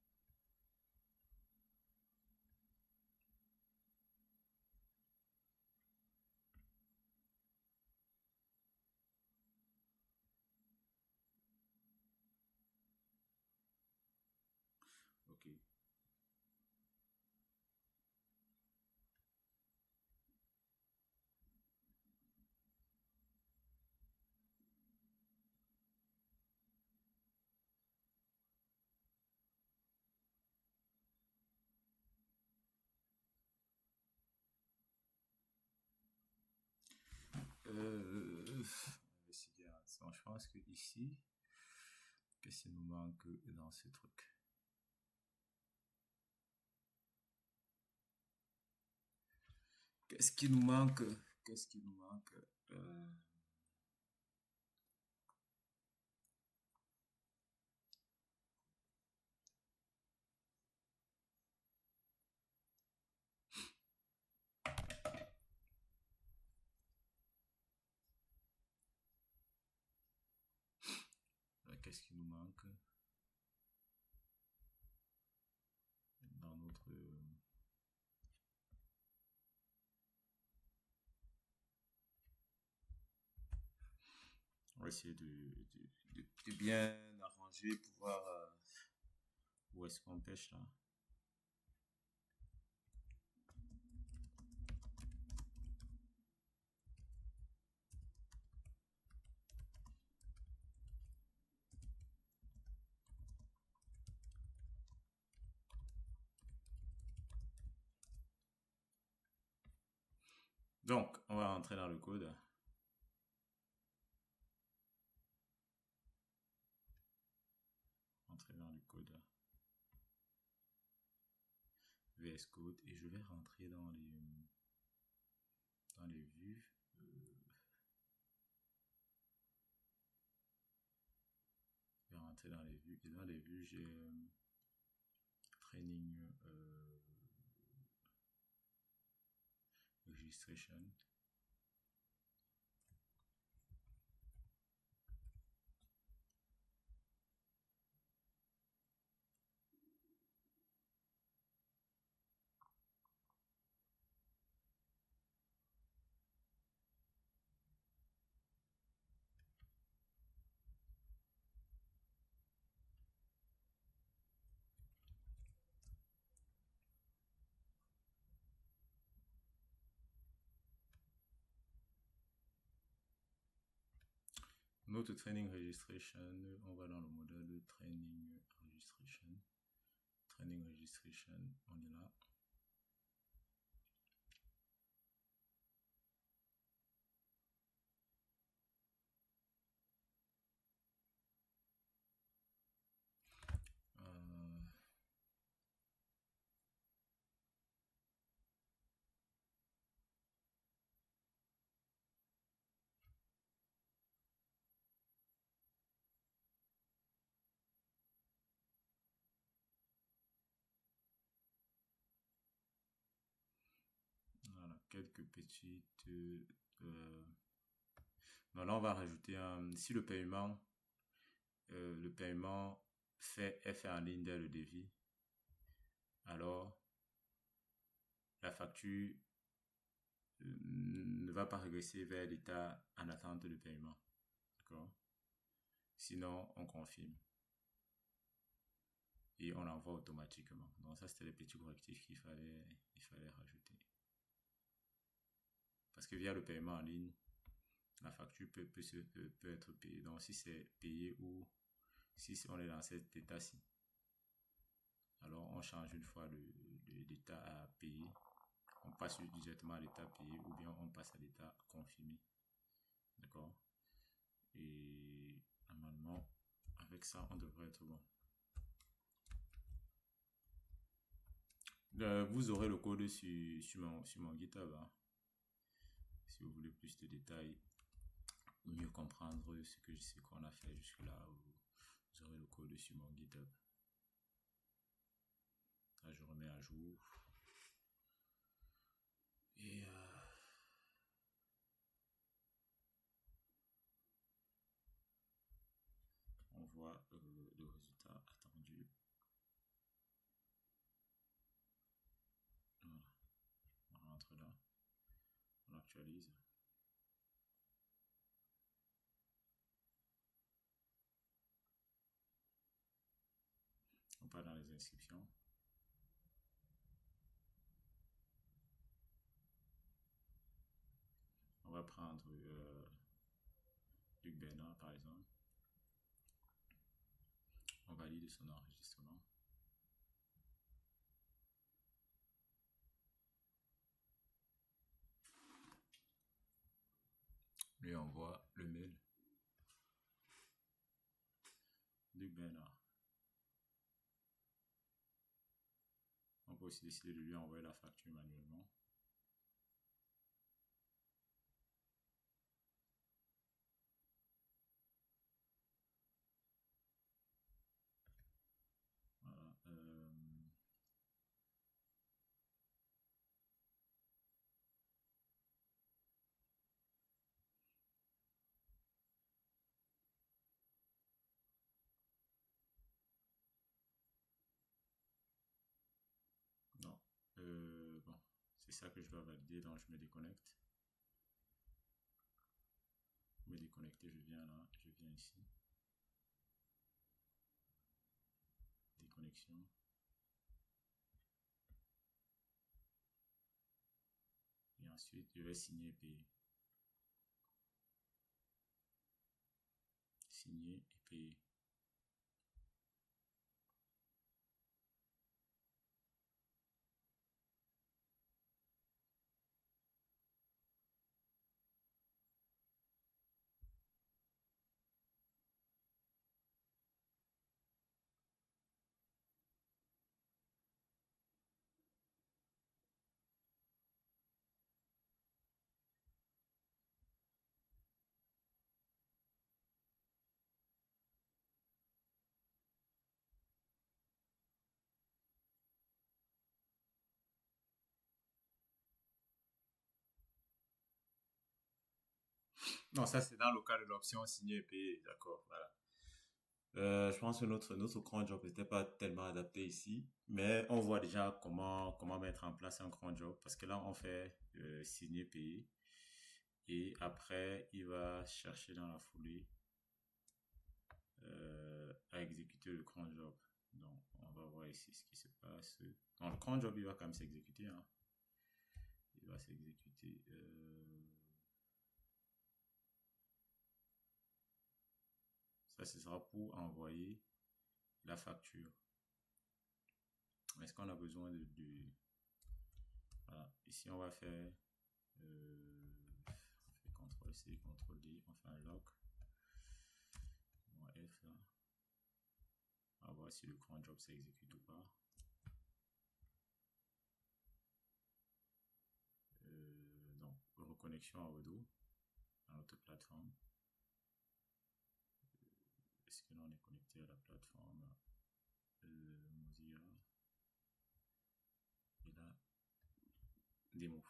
Ok. Je pense que ici, qu'est-ce qui nous manque dans ce truc? Qu'est-ce qui nous manque? Qu'est-ce qui nous manque? Qu'est-ce qui nous manque dans notre... On va essayer de bien arranger pour voir où est-ce qu'on pêche là. Donc, on va rentrer dans le code. Entrer dans le code. VS Code. Et je vais rentrer dans les vues. Je vais rentrer dans les vues. Et dans les vues, j'ai training registration. Notre training registration, on va dans le modèle de training registration. Training registration, on est là. Voilà, quelques petites... là, on va rajouter un... Si le paiement le paiement est fait en ligne dès le devis, alors la facture ne va pas régresser vers l'état en attente de paiement. D'accord? Sinon, on confirme. Et on l'envoie automatiquement. Donc ça, c'était les petits correctifs qu'il fallait rajouter. Parce que via le paiement en ligne, la facture peut être payée. Donc si c'est payé ou si on est dans cet état-ci, alors on change une fois l'état à payer. On passe directement à l'état payé ou bien on passe à l'état confirmé. D'accord? Et normalement, avec ça, on devrait être bon. Vous aurez le code sur mon GitHub. Hein. Si vous voulez plus de détails, mieux comprendre ce qu'on a fait jusque-là, vous aurez le code sur mon GitHub. Là, je remets à jour. Et on voit le résultat attendu. Voilà. On rentre là. On actualise. On part dans les inscriptions. On va prendre Luc Bernard par exemple. On valide son enregistrement. Lui envoie le mail. Luc Bernard. On peut aussi décider de lui envoyer la facture manuellement. Voilà. Non. Bon, c'est ça que je dois valider, donc je me déconnecte. Me déconnecter, je viens là, je viens ici. Déconnexion. Et ensuite, je vais signer et payer. Signer et payer. Non, ça c'est dans le cas de l'option signer et payer, d'accord, voilà. Je pense que notre cron job n'était pas tellement adapté ici, mais on voit déjà comment mettre en place un cron job, parce que là on fait signer, payer, et après il va chercher dans la foulée à exécuter le cron job. Donc on va voir ici ce qui se passe. Donc le cron job il va quand même s'exécuter, hein. Il va s'exécuter. Ça, ce sera pour envoyer la facture. Est-ce qu'on a besoin Voilà. Ici, on va faire... on fait CTRL-C, CTRL-D, on fait un lock. On va F là. On va voir si le cron job s'exécute ou pas. Donc, reconnexion à Odoo, à notre plateforme. Est-ce que là, on est connecté à la plateforme Mozilla? Et là, démo.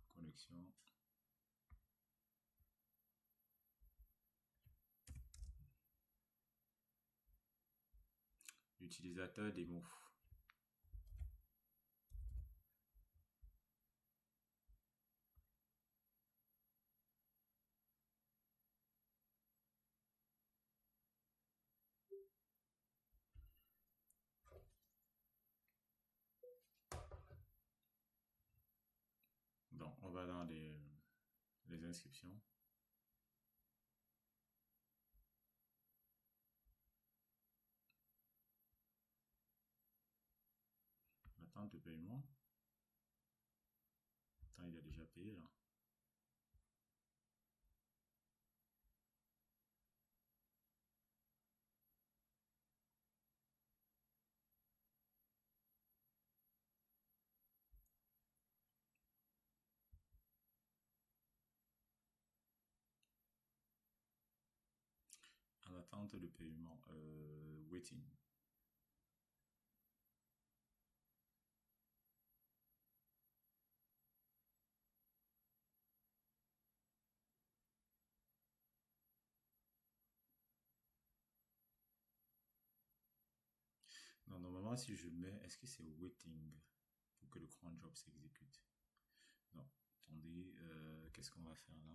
Connexion. Utilisateur démo. Donc, on va dans les inscriptions. Attente de paiement. Attends, il a déjà payé là. En attente de paiement. Waiting. Non, normalement, si je mets, est-ce que c'est waiting pour que le cron job s'exécute? Non, attendez, qu'est-ce qu'on va faire là?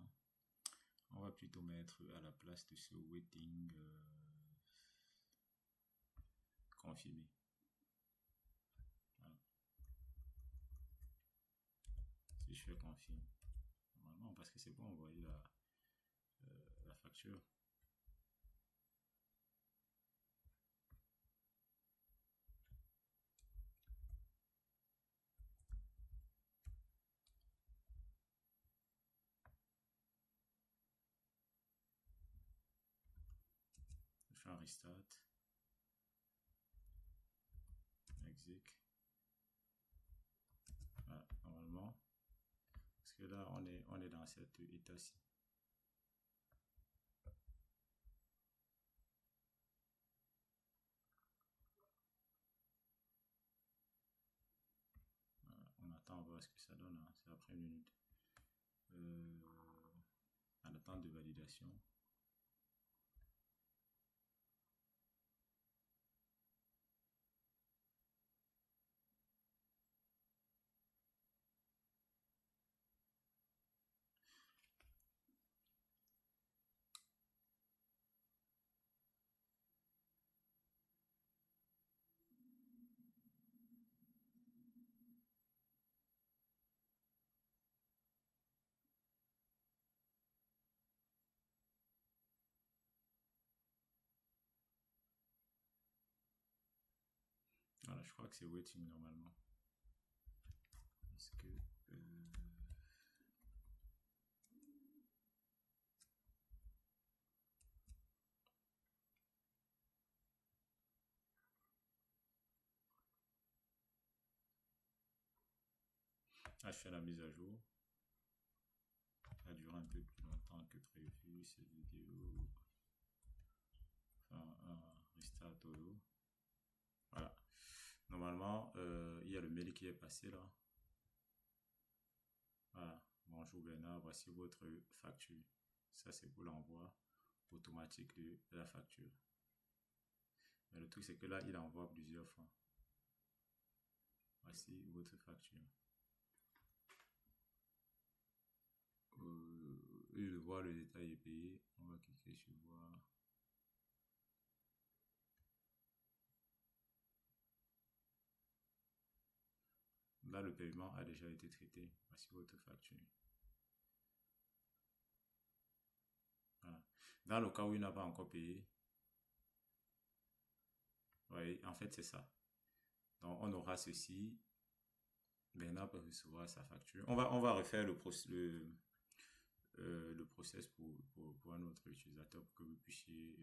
On va plutôt mettre à la place de ce waiting confirmé. Voilà. Si je fais confirme, normalement, parce que c'est pour envoyer la facture. Je fais un restart. Exec. Voilà, normalement. Parce que là, on est dans cet état-ci. Voilà, on attend voir ce que ça donne. Hein. C'est après une minute. En attente de validation. Voilà, je crois que c'est waiting normalement. Est-ce que... Ah, je fais la mise à jour. Ça a duré un peu plus longtemps que prévu, cette vidéo. Enfin, un restart auto. Voilà. Normalement, il y a le mail qui est passé là. Voilà. Bonjour Bernard, voici votre facture. Ça, c'est pour l'envoi automatique de la facture. Mais le truc, c'est que là, il envoie plusieurs fois. Voici votre facture. Et de voir le détail est payé, on va cliquer sur voir. Là, le paiement a déjà été traité. Voici votre facture. Voilà. Dans le cas où il n'a pas encore payé, ouais, en fait, c'est ça. Donc, on aura ceci. Bernard peut recevoir sa facture. On va refaire le process pour un autre utilisateur pour que vous puissiez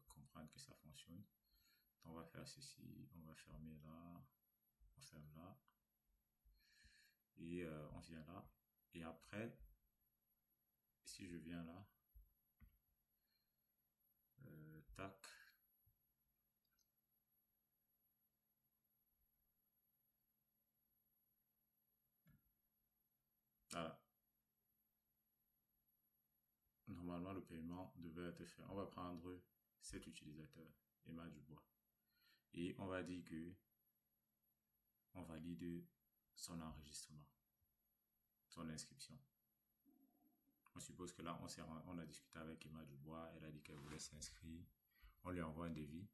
comprendre que ça fonctionne. On va faire ceci. On va fermer là. On ferme là. Et on vient là. Et après, si je viens là, tac. Voilà. Normalement, le paiement devait être fait. On va prendre cet utilisateur, Emma Dubois. et on va dire que on valide son enregistrement, son inscription. On suppose que là, on a discuté avec Emma Dubois, elle a dit qu'elle voulait s'inscrire. On lui envoie un devis.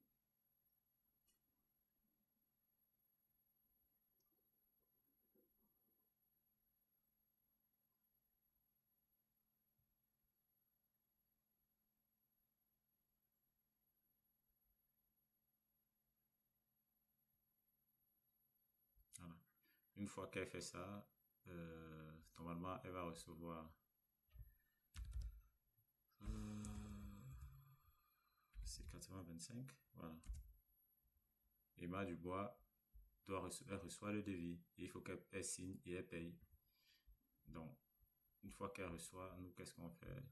Voilà. Une fois qu'elle fait ça, normalement, elle va recevoir c'est 80-25. Voilà. Emma Dubois elle reçoit le devis. Et il faut qu'elle signe et elle paye. Donc, une fois qu'elle reçoit, nous, qu'est-ce qu'on fait?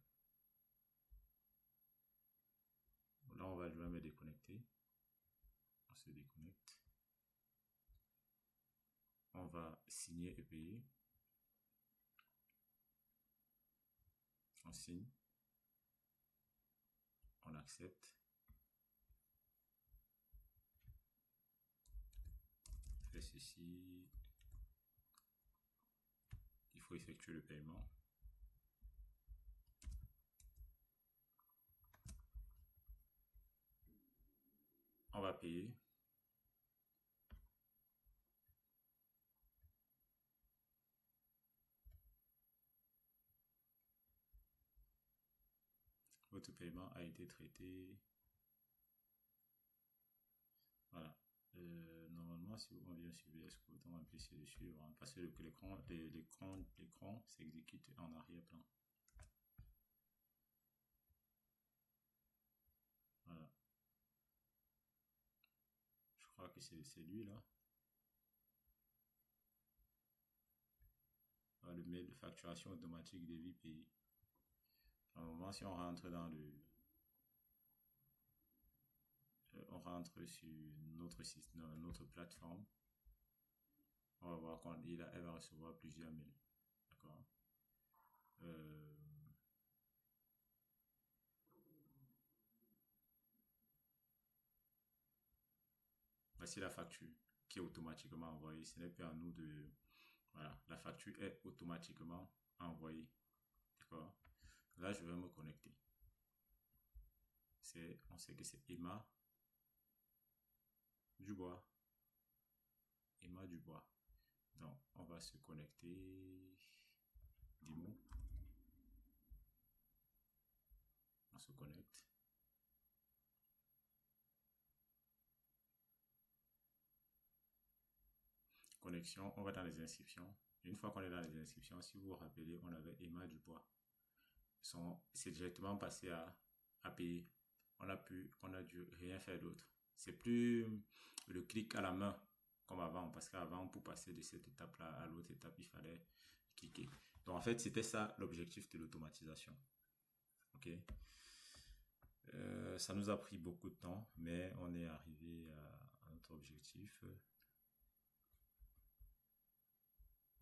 Là, on va lui-même déconnecter. On se déconnecte. On va signer et payer. On signe. On accepte. Fait ceci. Il faut effectuer le paiement. On va payer. Votre paiement a été traité. Voilà. Normalement, si on vient sur VS Code, on va appuyer dessus, hein, parce que l'écran s'exécute en arrière-plan. Voilà. Je crois que c'est lui là. Voilà, le mail de facturation automatique des vies payées. Normalement, si on rentre dans on rentre sur notre système, notre plateforme, on va voir elle va recevoir plusieurs mails. D'accord. Voici la facture qui est automatiquement envoyée. Ce n'est plus à nous de... Voilà, la facture est automatiquement envoyée. D'accord. Là, je vais me connecter. On sait que c'est Emma Dubois. Emma Dubois. Donc, on va se connecter. Dis-moi. On se connecte. Connexion, on va dans les inscriptions. Une fois qu'on est dans les inscriptions, si vous vous rappelez, on avait Emma Dubois. C'est directement passé à payer. On a dû rien faire d'autre. C'est plus le clic à la main comme avant, parce qu'avant, pour passer de cette étape-là à l'autre étape, il fallait cliquer. Donc en fait, c'était ça l'objectif de l'automatisation. Ok. Ça nous a pris beaucoup de temps, mais on est arrivé à notre objectif.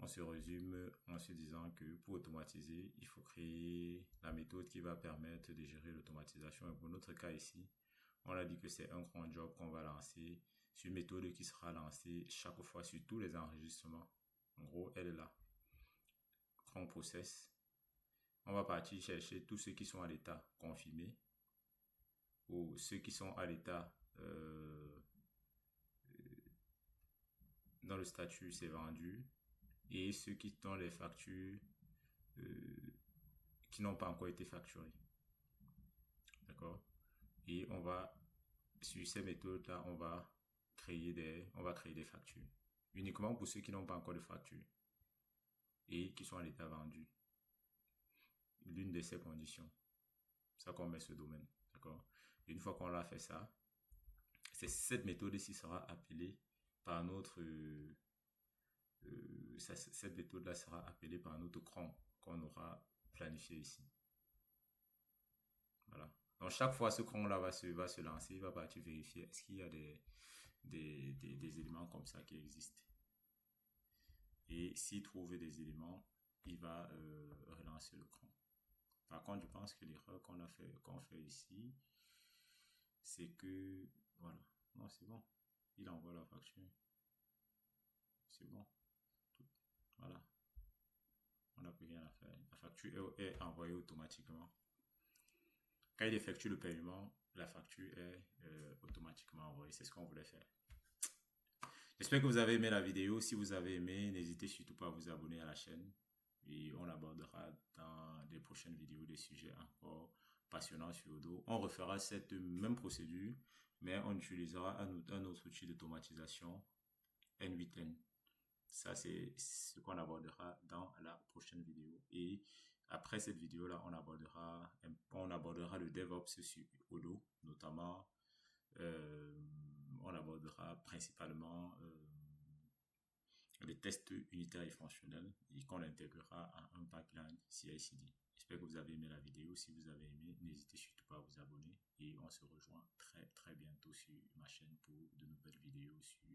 On se résume en se disant que pour automatiser, il faut créer la méthode qui va permettre de gérer l'automatisation. Et pour notre cas ici, on a dit que c'est un grand job qu'on va lancer. C'est une méthode qui sera lancée chaque fois sur tous les enregistrements. En gros, elle est là. Cron process. On va partir chercher tous ceux qui sont à l'état confirmé ou ceux qui sont à l'état dans le statut c'est vendu et ceux qui ont les factures qui n'ont pas encore été facturées. D'accord? Et on va, sur ces méthodes-là, on va créer des factures. Uniquement pour ceux qui n'ont pas encore de facture et qui sont à l'état vendu. L'une de ces conditions. C'est ça qu'on met ce domaine. D'accord? Une fois qu'on a fait ça, cette méthode-ci sera appelée par notre... cette méthode-là sera appelée par notre cron qu'on aura planifié ici. Voilà. Donc chaque fois ce cron-là va se lancer, il va partir vérifier est-ce qu'il y a des éléments comme ça qui existent. Et s'il trouve des éléments, il va relancer le cron. Par contre, je pense que l'erreur qu'on fait ici, c'est que... Voilà. Non, c'est bon. il envoie la facture. C'est bon. Voilà. On n'a plus rien à faire. La facture est envoyée automatiquement. Quand il effectue le paiement, la facture est automatiquement envoyée. C'est ce qu'on voulait faire. J'espère que vous avez aimé la vidéo. Si vous avez aimé, n'hésitez surtout pas à vous abonner à la chaîne. Et on abordera dans des prochaines vidéos des sujets encore passionnants sur Odoo. On refera cette même procédure, mais on utilisera un autre outil d'automatisation, N8N. Ça, c'est ce qu'on abordera dans la prochaine vidéo. Et après cette vidéo-là, on abordera le DevOps sur Odoo, notamment. On abordera principalement les tests unitaires et fonctionnels et qu'on intégrera à un pipeline CI/CD. J'espère que vous avez aimé la vidéo. Si vous avez aimé, n'hésitez surtout pas à vous abonner et on se rejoint très très bientôt sur ma chaîne pour de nouvelles vidéos sur